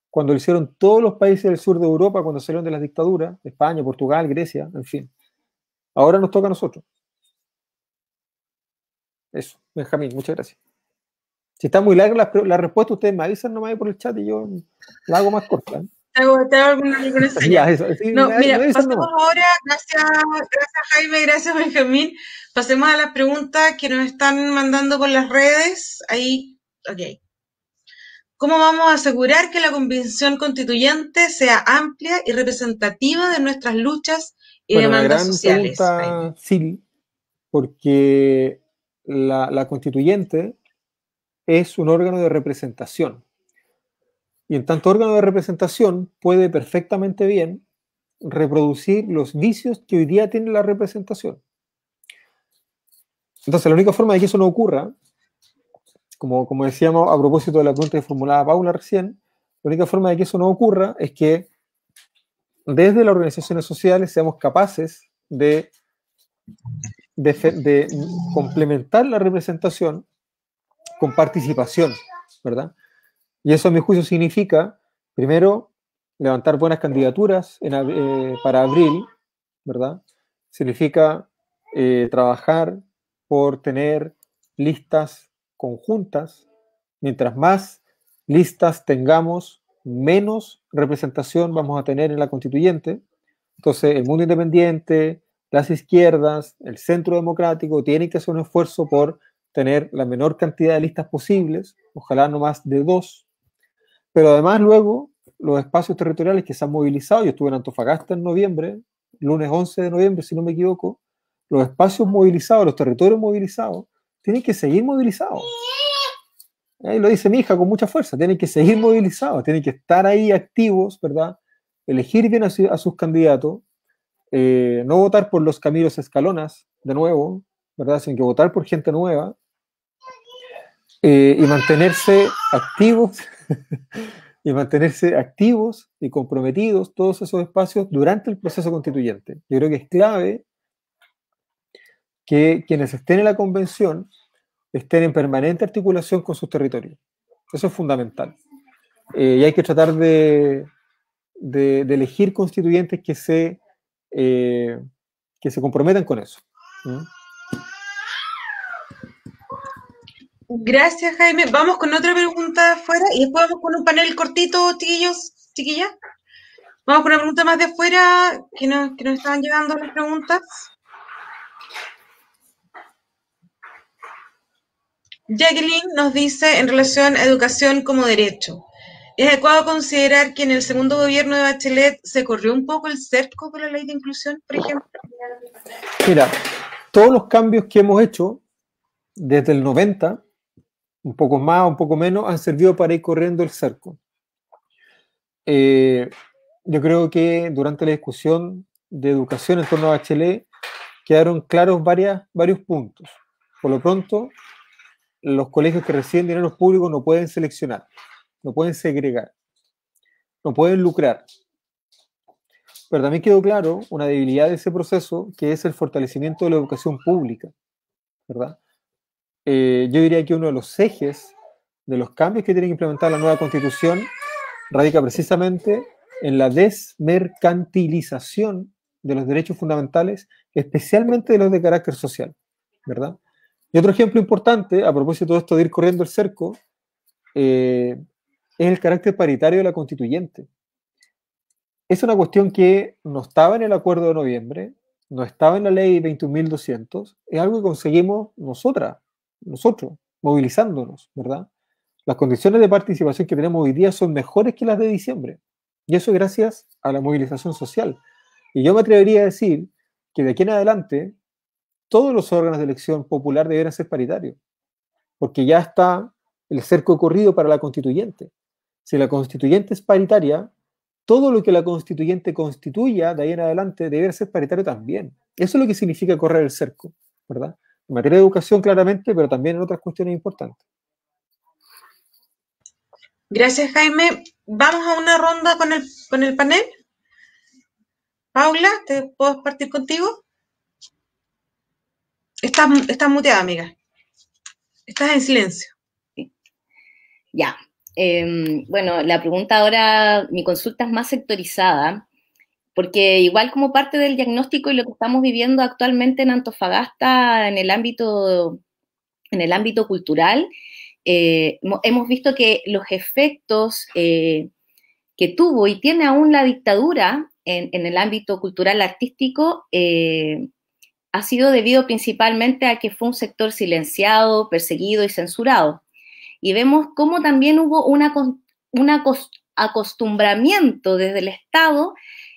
cuando lo hicieron todos los países del sur de Europa cuando salieron de las dictaduras, España, Portugal, Grecia, en fin. Ahora nos toca a nosotros. Eso, Benjamín, muchas gracias. Si está muy larga la respuesta, ustedes me avisan nomás por el chat y yo la hago más corta, ¿eh? Te hago alguna señal. No, mira, pasemos ahora, gracias Jaime, gracias Benjamín. Pasemos a las preguntas que nos están mandando por las redes. Ahí, ok. ¿Cómo vamos a asegurar que la Convención Constituyente sea amplia y representativa de nuestras luchas y demandas sociales? Sí, porque la Constituyente es un órgano de representación. Y en tanto órgano de representación puede perfectamente bien reproducir los vicios que hoy día tiene la representación. Entonces, la única forma de que eso no ocurra, como decíamos a propósito de la pregunta que formulaba Paula recién, la única forma de que eso no ocurra es que desde las organizaciones sociales seamos capaces de complementar la representación con participación, ¿verdad? Y eso, a mi juicio, significa, primero, levantar buenas candidaturas para abril, ¿verdad? Significa trabajar por tener listas conjuntas. Mientras más listas tengamos, menos representación vamos a tener en la constituyente. Entonces, el mundo independiente, las izquierdas, el centro democrático tienen que hacer un esfuerzo por tener la menor cantidad de listas posibles, ojalá no más de 2. Pero además luego los espacios territoriales que se han movilizado, yo estuve en Antofagasta en noviembre, lunes 11 de noviembre si no me equivoco, los espacios movilizados, los territorios movilizados, tienen que seguir movilizados. Ahí lo dice mi hija con mucha fuerza, tienen que seguir movilizados, tienen que estar ahí activos, ¿verdad? Elegir bien a sus candidatos, no votar por los Camilos Escalonas, de nuevo, ¿verdad? Sino que votar por gente nueva, y mantenerse activos, y comprometidos todos esos espacios durante el proceso constituyente. Yo creo que es clave que quienes estén en la convención estén en permanente articulación con sus territorios. Eso es fundamental. Y hay que tratar de elegir constituyentes que se comprometan con eso. ¿Mm? Gracias, Jaime. Vamos con otra pregunta afuera y después vamos con un panel cortito, chiquillas. Vamos con una pregunta más de afuera que nos estaban llegando las preguntas. Jacqueline nos dice en relación a educación como derecho. ¿Es adecuado considerar que en el segundo gobierno de Bachelet se corrió un poco el cerco con la ley de inclusión, por ejemplo? Mira, todos los cambios que hemos hecho desde el 90, un poco más, un poco menos, han servido para ir corriendo el cerco. Yo creo que durante la discusión de educación en torno a Bachelet quedaron claros varios puntos. Por lo pronto, los colegios que reciben dinero público no pueden seleccionar, no pueden segregar, no pueden lucrar. Pero también quedó claro una debilidad de ese proceso, que es el fortalecimiento de la educación pública, ¿verdad? Yo diría que uno de los ejes de los cambios que tiene que implementar la nueva Constitución radica precisamente en la desmercantilización de los derechos fundamentales, especialmente de los de carácter social, ¿verdad? Y otro ejemplo importante, a propósito de esto de ir corriendo el cerco, es el carácter paritario de la constituyente. Es una cuestión que no estaba en el acuerdo de noviembre, no estaba en la ley 21.200, es algo que conseguimos nosotros, movilizándonos, ¿verdad? Las condiciones de participación que tenemos hoy día son mejores que las de diciembre, y eso es gracias a la movilización social. Y yo me atrevería a decir que de aquí en adelante todos los órganos de elección popular deberán ser paritarios, porque ya está el cerco corrido para la constituyente. Si la constituyente es paritaria, todo lo que la constituyente constituya de ahí en adelante debe ser paritario también. Eso es lo que significa correr el cerco, ¿verdad? En materia de educación claramente, pero también en otras cuestiones importantes. Gracias, Jaime. Vamos a una ronda con el panel. Paula, ¿te puedo partir contigo? Estás muteada, amiga. Estás en silencio. Sí. Ya. Bueno, la pregunta ahora, mi consulta es más sectorizada, porque igual como parte del diagnóstico y lo que estamos viviendo actualmente en Antofagasta en el ámbito cultural, hemos visto que los efectos que tuvo y tiene aún la dictadura en el ámbito cultural artístico ha sido debido principalmente a que fue un sector silenciado, perseguido y censurado. Y vemos cómo también hubo un acostumbramiento desde el Estado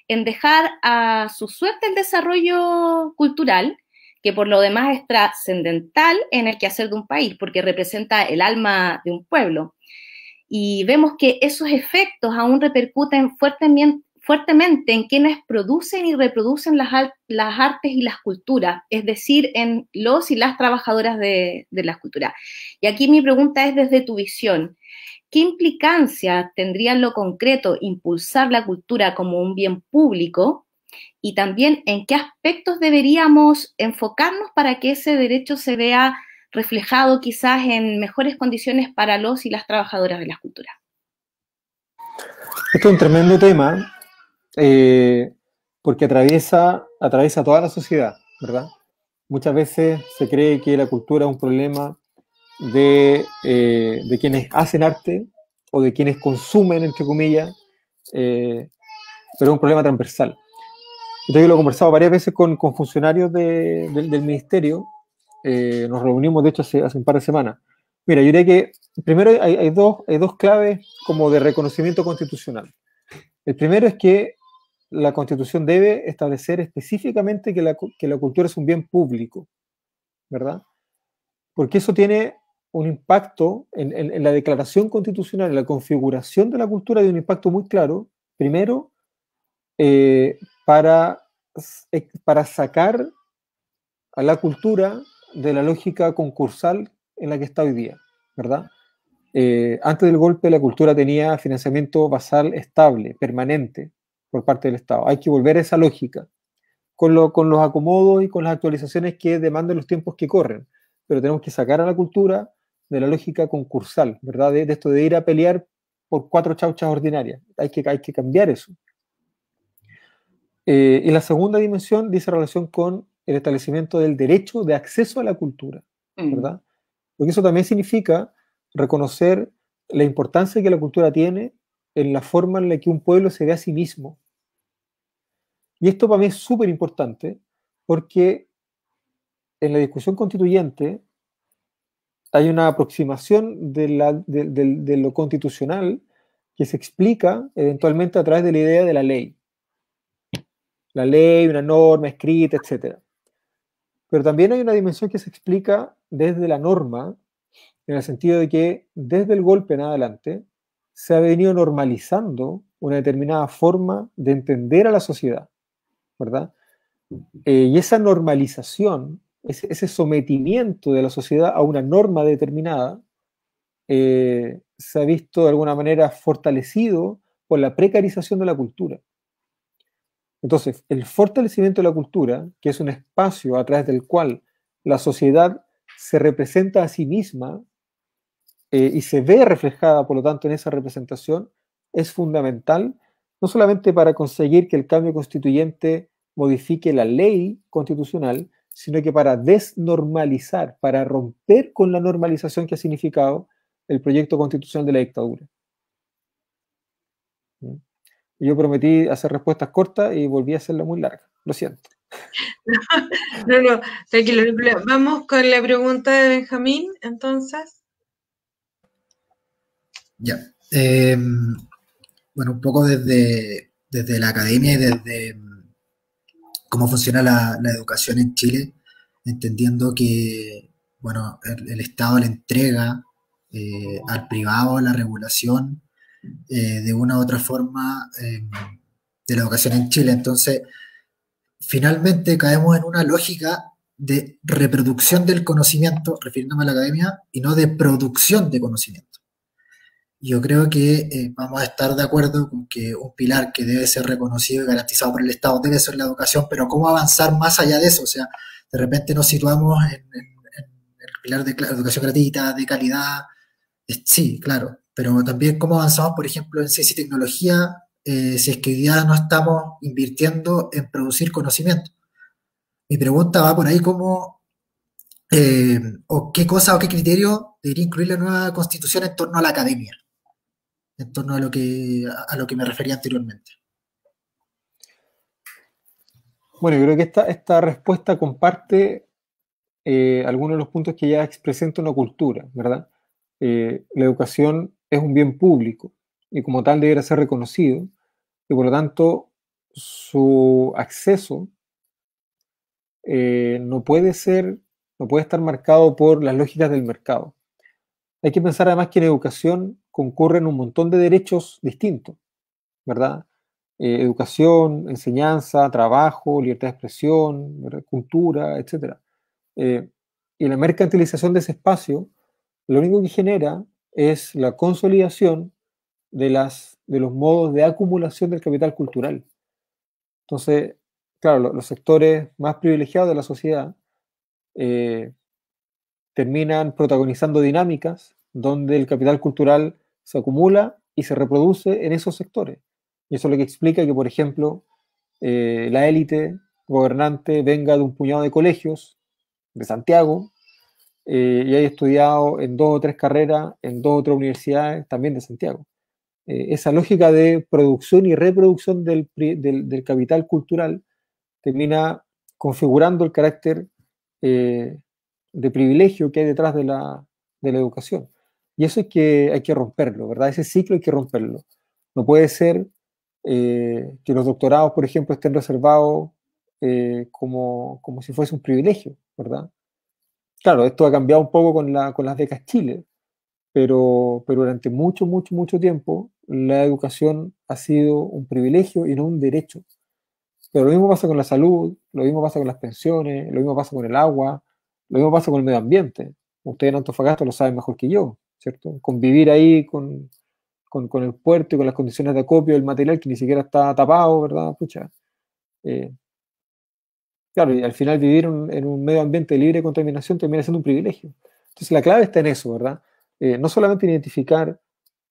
en dejar a su suerte el desarrollo cultural, que por lo demás es trascendental en el quehacer de un país, porque representa el alma de un pueblo. Y vemos que esos efectos aún repercuten fuertemente en quienes producen y reproducen las artes y las culturas, es decir, en los y las trabajadoras de las culturas. Y aquí mi pregunta es desde tu visión, ¿qué implicancia tendría en lo concreto impulsar la cultura como un bien público? Y también, ¿en qué aspectos deberíamos enfocarnos para que ese derecho se vea reflejado quizás en mejores condiciones para los y las trabajadoras de las culturas? Esto es un tremendo tema, porque atraviesa toda la sociedad, ¿verdad? Muchas veces se cree que la cultura es un problema de quienes hacen arte o de quienes consumen, entre comillas, pero es un problema transversal. Yo lo he conversado varias veces con funcionarios del ministerio, nos reunimos de hecho hace un par de semanas. Mira, yo diría que primero hay dos claves como de reconocimiento constitucional. El primero es que la Constitución debe establecer específicamente que la cultura es un bien público, ¿verdad? Porque eso tiene un impacto en la declaración constitucional, en la configuración de la cultura, hay un impacto muy claro, primero, para sacar a la cultura de la lógica concursal en la que está hoy día, ¿verdad? Antes del golpe la cultura tenía financiamiento basal estable, permanente, por parte del Estado. Hay que volver a esa lógica, con los acomodos y con las actualizaciones que demandan los tiempos que corren, pero tenemos que sacar a la cultura de la lógica concursal, ¿verdad? De esto de ir a pelear por 4 chauchas ordinarias. Hay que cambiar eso. Y la segunda dimensión dice relación con el establecimiento del derecho de acceso a la cultura, ¿verdad? Porque eso también significa reconocer la importancia que la cultura tiene en la forma en la que un pueblo se ve a sí mismo. Y esto para mí es súper importante porque en la discusión constituyente hay una aproximación de lo constitucional que se explica eventualmente a través de la idea de la ley. La ley, una norma escrita, etc. Pero también hay una dimensión que se explica desde la norma, en el sentido de que desde el golpe en adelante se ha venido normalizando una determinada forma de entender a la sociedad, ¿verdad? Y esa normalización, ese sometimiento de la sociedad a una norma determinada, se ha visto de alguna manera fortalecido por la precarización de la cultura. Entonces, el fortalecimiento de la cultura, que es un espacio a través del cual la sociedad se representa a sí misma y se ve reflejada, por lo tanto, en esa representación, es fundamental, no solamente para conseguir que el cambio constituyente modifique la ley constitucional, sino que para desnormalizar, para romper con la normalización que ha significado el proyecto constitucional de la dictadura. Yo prometí hacer respuestas cortas y volví a hacerla muy larga. Lo siento. No, tranquilo. Vamos con la pregunta de Benjamín, entonces. Ya. Bueno, un poco desde la academia y desde cómo funciona la educación en Chile, entendiendo que, bueno, el Estado le entrega al privado la regulación de una u otra forma de la educación en Chile. Entonces, finalmente caemos en una lógica de reproducción del conocimiento, refiriéndome a la academia, y no de producción de conocimiento. Yo creo que vamos a estar de acuerdo con que un pilar que debe ser reconocido y garantizado por el Estado debe ser la educación, pero ¿cómo avanzar más allá de eso? O sea, de repente nos situamos en el pilar de educación gratuita, de calidad. Sí, claro, pero también cómo avanzamos, por ejemplo, en ciencia y tecnología, si es que ya no estamos invirtiendo en producir conocimiento. Mi pregunta va por ahí, ¿cómo o qué cosa o qué criterio debería incluir la nueva constitución en torno a la academia? En torno a lo que me refería anteriormente. Bueno, yo creo que esta respuesta comparte algunos de los puntos que ya expresé en torno a cultura, ¿verdad? La educación es un bien público y como tal deberá ser reconocido y por lo tanto su acceso no puede estar marcado por las lógicas del mercado. Hay que pensar además que en educación concurren un montón de derechos distintos, ¿verdad? Educación, enseñanza, trabajo, libertad de expresión, ¿verdad? Cultura, etc. Y la mercantilización de ese espacio lo único que genera es la consolidación de los modos de acumulación del capital cultural. Entonces, claro, los sectores más privilegiados de la sociedad terminan protagonizando dinámicas donde el capital cultural se acumula y se reproduce en esos sectores. Y eso es lo que explica que, por ejemplo, la élite gobernante venga de un puñado de colegios de Santiago y haya estudiado en 2 o 3 carreras en 2 o 3 universidades también de Santiago. Esa lógica de producción y reproducción del capital cultural termina configurando el carácter de privilegio que hay detrás de la educación. Y eso hay que romperlo, ¿verdad? Ese ciclo hay que romperlo. No puede ser que los doctorados, por ejemplo, estén reservados como si fuese un privilegio, ¿verdad? claro, esto ha cambiado un poco con las becas Chile, pero durante mucho tiempo la educación ha sido un privilegio y no un derecho. Pero lo mismo pasa con la salud, lo mismo pasa con las pensiones, lo mismo pasa con el agua, lo mismo pasa con el medio ambiente. Ustedes en Antofagasta lo saben mejor que yo, ¿cierto? Convivir ahí con el puerto y con las condiciones de acopio del material que ni siquiera está tapado, ¿verdad? Pucha. Claro, y al final vivir en un medio ambiente libre de contaminación termina siendo un privilegio. Entonces la clave está en eso, ¿verdad? No solamente identificar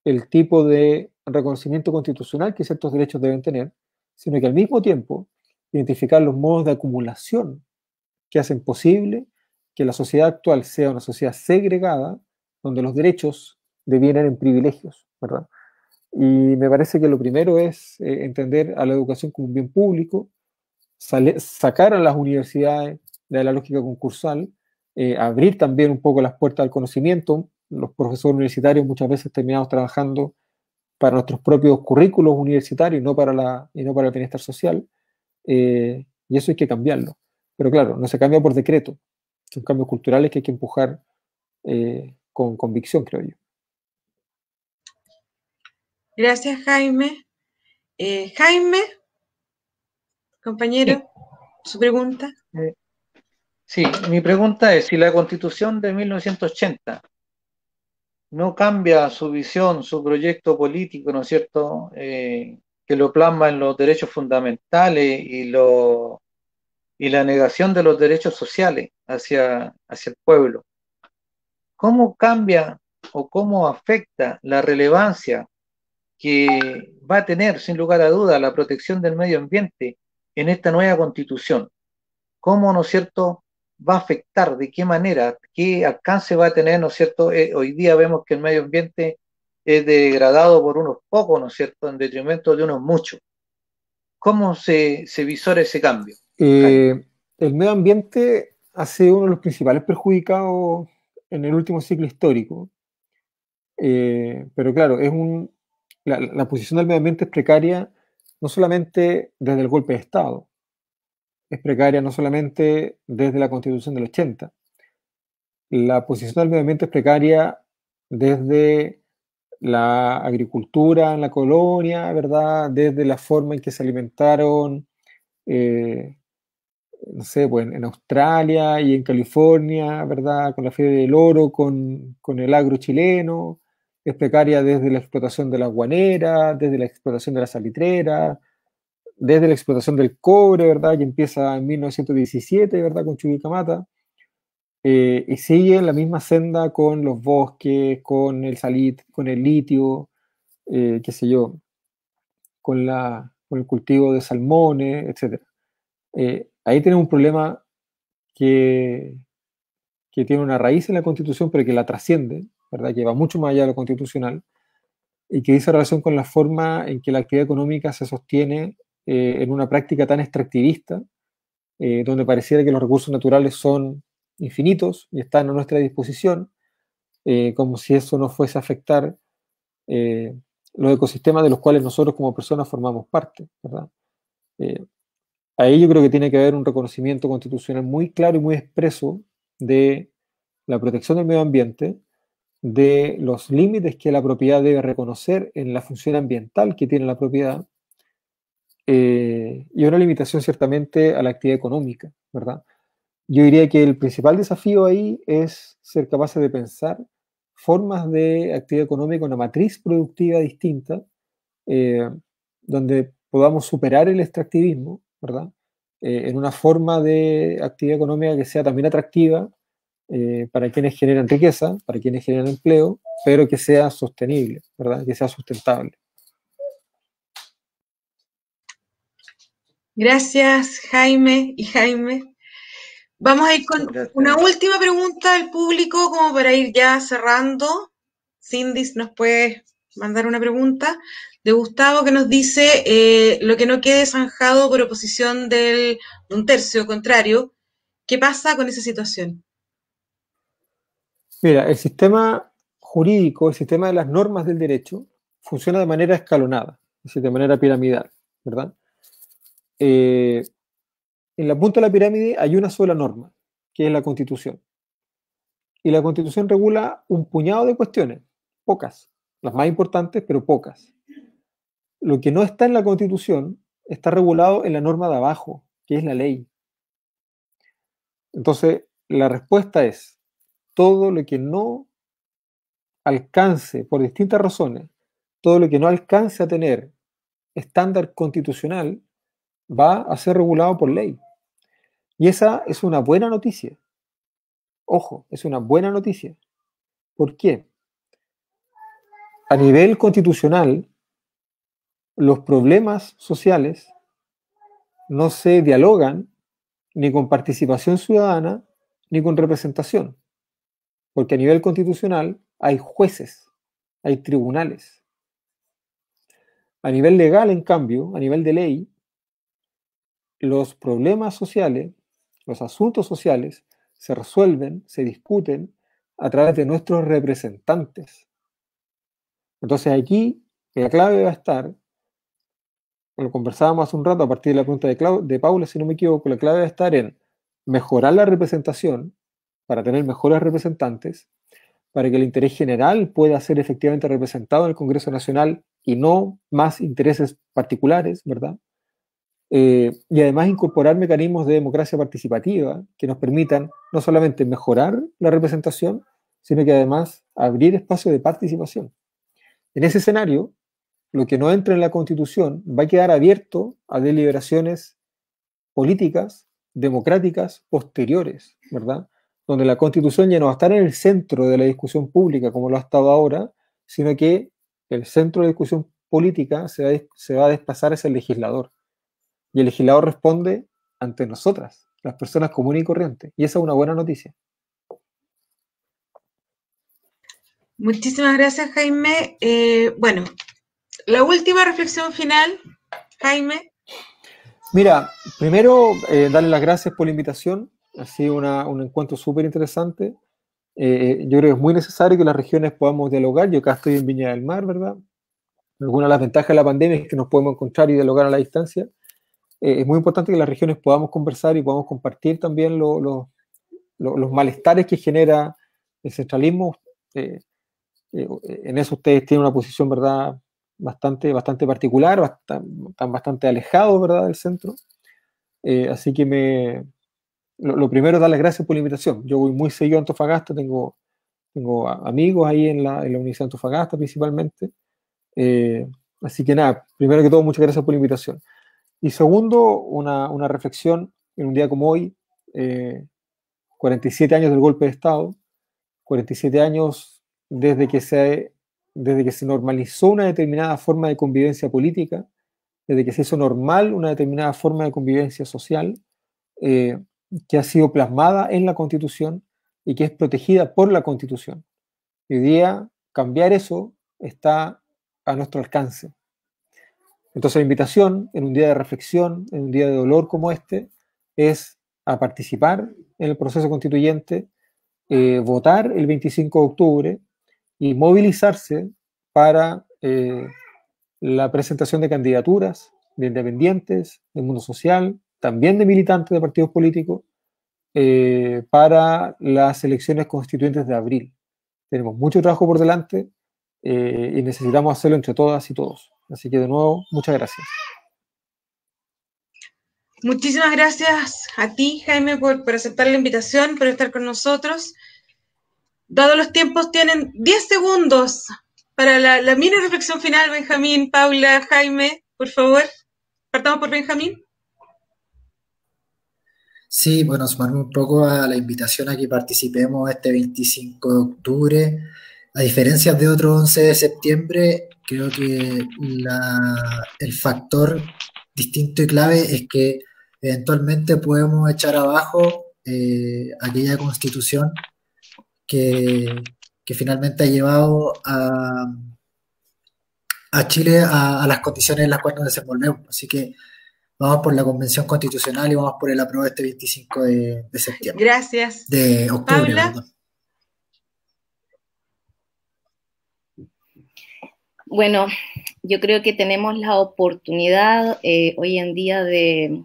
el tipo de reconocimiento constitucional que ciertos derechos deben tener, sino que al mismo tiempo identificar los modos de acumulación que hacen posible que la sociedad actual sea una sociedad segregada, donde los derechos devienen en privilegios, ¿verdad? Y me parece que lo primero es entender a la educación como un bien público, sacar a las universidades de la lógica concursal, abrir también un poco las puertas al conocimiento. Los profesores universitarios muchas veces terminamos trabajando para nuestros propios currículos universitarios y no para el bienestar social, y eso hay que cambiarlo. Pero claro, no se cambia por decreto, son cambios culturales que hay que empujar con convicción, creo yo. Gracias, Jaime. Jaime, compañero, sí. Su pregunta. Sí, mi pregunta es, si la Constitución de 1980 no cambia su visión, su proyecto político, ¿no es cierto?, que lo plasma en los derechos fundamentales y la negación de los derechos sociales hacia el pueblo, ¿cómo cambia o cómo afecta la relevancia que va a tener, sin lugar a duda, la protección del medio ambiente en esta nueva Constitución? ¿Cómo, ¿no es cierto?, va a afectar? ¿De qué manera? ¿Qué alcance va a tener, ¿no es cierto? Hoy día vemos que el medio ambiente es degradado por unos pocos, ¿no es cierto?, en detrimento de unos muchos. ¿Cómo se visora ese cambio? El medio ambiente ha sido uno de los principales perjudicados en el último ciclo histórico. Pero claro, la posición del medio ambiente es precaria no solamente desde el golpe de Estado, es precaria no solamente desde la Constitución del 80. La posición del medio ambiente es precaria desde la agricultura en la colonia, ¿verdad? Desde la forma en que se alimentaron, no sé, pues en Australia y en California, ¿verdad? Con la fiebre del oro, con el agro chileno. Es precaria desde la explotación de las guaneras, desde la explotación de la salitrera, desde la explotación del cobre, ¿verdad? Que empieza en 1917, ¿verdad? Con Chuquicamata. Y sigue en la misma senda con los bosques, con el litio, qué sé yo, con el cultivo de salmones, etc. Ahí tenemos un problema que tiene una raíz en la Constitución, pero que la trasciende, ¿verdad? Que va mucho más allá de lo constitucional, y que dice relación con la forma en que la actividad económica se sostiene en una práctica tan extractivista, donde pareciera que los recursos naturales son infinitos y están a nuestra disposición, como si eso no fuese a afectar los ecosistemas de los cuales nosotros como personas formamos parte, ¿verdad? Ahí yo creo que tiene que haber un reconocimiento constitucional muy claro y muy expreso de la protección del medio ambiente, de los límites que la propiedad debe reconocer en la función ambiental que tiene la propiedad, y una limitación ciertamente a la actividad económica, ¿verdad? Yo diría que el principal desafío ahí es ser capaces de pensar formas de actividad económica, una matriz productiva distinta, donde podamos superar el extractivismo, ¿verdad? En una forma de actividad económica que sea también atractiva para quienes generan riqueza, para quienes generan empleo, pero que sea sostenible, ¿verdad? Que sea sustentable. Gracias, Jaime y Jaime. Vamos a ir con una última pregunta del público, como para ir ya cerrando. Cindy, ¿nos puedes mandar una pregunta? De Gustavo, que nos dice, lo que no quede zanjado por oposición de un tercio contrario, ¿qué pasa con esa situación? Mira, el sistema jurídico, el sistema de las normas del derecho, funciona de manera escalonada, es decir, de manera piramidal, ¿verdad? En la punta de la pirámide hay una sola norma, que es la Constitución. y la Constitución regula un puñado de cuestiones, pocas, las más importantes, pero pocas. Lo que no está en la Constitución está regulado en la norma de abajo, que es la ley. Entonces, la respuesta es, todo lo que no alcance, por distintas razones, todo lo que no alcance a tener estándar constitucional, va a ser regulado por ley. Y esa es una buena noticia. Ojo, es una buena noticia. ¿Por qué? A nivel constitucional, los problemas sociales no se dialogan ni con participación ciudadana ni con representación, porque a nivel constitucional hay jueces, hay tribunales. A nivel legal, en cambio, a nivel de ley, los problemas sociales, los asuntos sociales, se resuelven, se discuten a través de nuestros representantes. Entonces aquí la clave va a estar, lo conversábamos hace un rato a partir de la pregunta de Paula, si no me equivoco, la clave va a estar en mejorar la representación para tener mejores representantes, para que el interés general pueda ser efectivamente representado en el Congreso Nacional y no más intereses particulares, ¿verdad? Y además incorporar mecanismos de democracia participativa que nos permitan no solamente mejorar la representación, sino que además abrir espacio de participación. En ese escenario, lo que no entra en la Constitución va a quedar abierto a deliberaciones políticas, democráticas, posteriores, ¿verdad? Donde la Constitución ya no va a estar en el centro de la discusión pública como lo ha estado ahora, sino que el centro de la discusión política se va a desplazar hacia el legislador. Y el legislador responde ante nosotras, las personas comunes y corrientes. Y esa es una buena noticia. Muchísimas gracias, Jaime. Bueno, la última reflexión final, Jaime. Mira, primero darle las gracias por la invitación. Ha sido un encuentro súper interesante. Yo creo que es muy necesario que las regiones podamos dialogar. Yo acá estoy en Viña del Mar, ¿verdad? Alguna de las ventajas de la pandemia es que nos podemos encontrar y dialogar a la distancia. Es muy importante que las regiones podamos conversar y podamos compartir también los malestares que genera el centralismo. En eso ustedes tienen una posición, ¿verdad?, bastante particular, están bastante alejados, ¿verdad?, del centro. Así que lo primero es dar las gracias por la invitación. Yo voy muy seguido a Antofagasta, tengo amigos ahí en la Universidad de Antofagasta principalmente. Así que nada, primero que todo, muchas gracias por la invitación. Y segundo, una reflexión en un día como hoy, 47 años del golpe de Estado, 47 años desde que se normalizó una determinada forma de convivencia política, desde que se hizo normal una determinada forma de convivencia social, que ha sido plasmada en la Constitución y que es protegida por la Constitución. Hoy día, cambiar eso está a nuestro alcance. Entonces la invitación en un día de reflexión, en un día de dolor como este, es a participar en el proceso constituyente, votar el 25 de octubre y movilizarse para la presentación de candidaturas de independientes, del mundo social, también de militantes de partidos políticos, para las elecciones constituyentes de abril. Tenemos mucho trabajo por delante y necesitamos hacerlo entre todas y todos. Así que de nuevo, muchas gracias. Muchísimas gracias a ti, Jaime, por aceptar la invitación, por estar con nosotros. Dado los tiempos, tienen 10 segundos para la mini reflexión final, Benjamín, Paula, Jaime, por favor. Partamos por Benjamín. Sí, bueno, sumarme un poco a la invitación a que participemos este 25 de octubre. A diferencia de otro 11 de septiembre, creo que el factor distinto y clave es que eventualmente podemos echar abajo aquella constitución que finalmente ha llevado a Chile a las condiciones en las cuales nos desenvolvemos. Así que vamos por la Convención Constitucional y vamos por el apruebo este 25 de septiembre. Gracias. De octubre, Paula. perdón. Bueno, yo creo que tenemos la oportunidad hoy en día de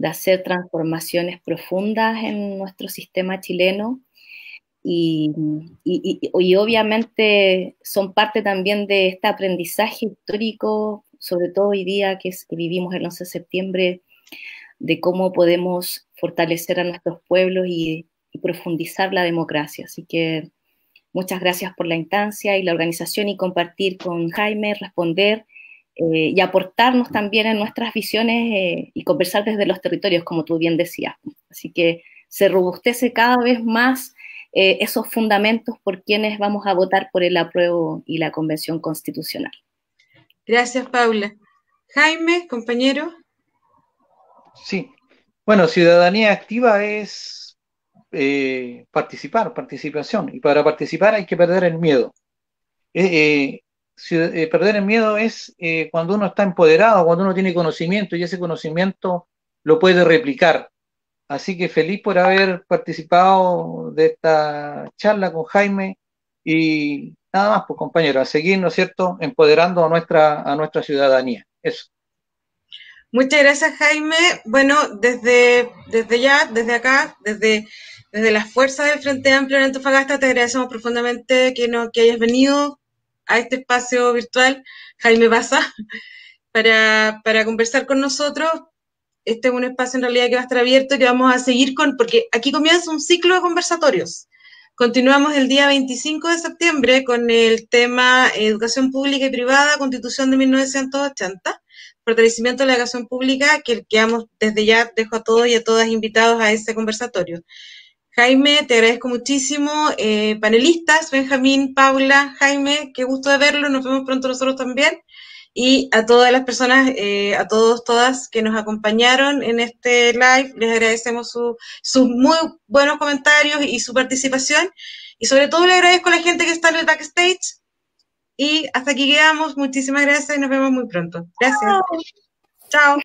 hacer transformaciones profundas en nuestro sistema chileno y obviamente son parte también de este aprendizaje histórico, sobre todo hoy día que vivimos el 11 de septiembre, de cómo podemos fortalecer a nuestros pueblos y profundizar la democracia. Así que muchas gracias por la instancia y la organización y compartir con Jaime, responder y aportarnos también en nuestras visiones y conversar desde los territorios, como tú bien decías. Así que se robustece cada vez más esos fundamentos por quienes vamos a votar por el apruebo y la Convención Constitucional. Gracias, Paula. Jaime, compañero. Sí, bueno, ciudadanía activa es participación, y para participar hay que perder el miedo. Perder el miedo es cuando uno está empoderado, cuando uno tiene conocimiento y ese conocimiento lo puede replicar. Así que feliz por haber participado de esta charla con Jaime y nada más, pues compañeros, a seguir, ¿no es cierto?, empoderando a nuestra ciudadanía. Eso. Muchas gracias, Jaime. Bueno, desde acá, desde las fuerzas del Frente Amplio en Antofagasta, te agradecemos profundamente que hayas venido a este espacio virtual, Jaime Baza, para conversar con nosotros. Este es un espacio en realidad que va a estar abierto y que vamos a seguir porque aquí comienza un ciclo de conversatorios. Continuamos el día 25 de septiembre con el tema Educación Pública y Privada, Constitución de 1980, fortalecimiento de la educación pública, que desde ya dejo a todos y a todas invitados a ese conversatorio. Jaime, te agradezco muchísimo. Panelistas, Benjamín, Paula, Jaime, qué gusto de verlo, nos vemos pronto nosotros también. Y a todas las personas, a todos, todas que nos acompañaron en este live, les agradecemos sus muy buenos comentarios y su participación. Y sobre todo le agradezco a la gente que está en el backstage. Y hasta aquí quedamos. Muchísimas gracias y nos vemos muy pronto. Gracias. Chao.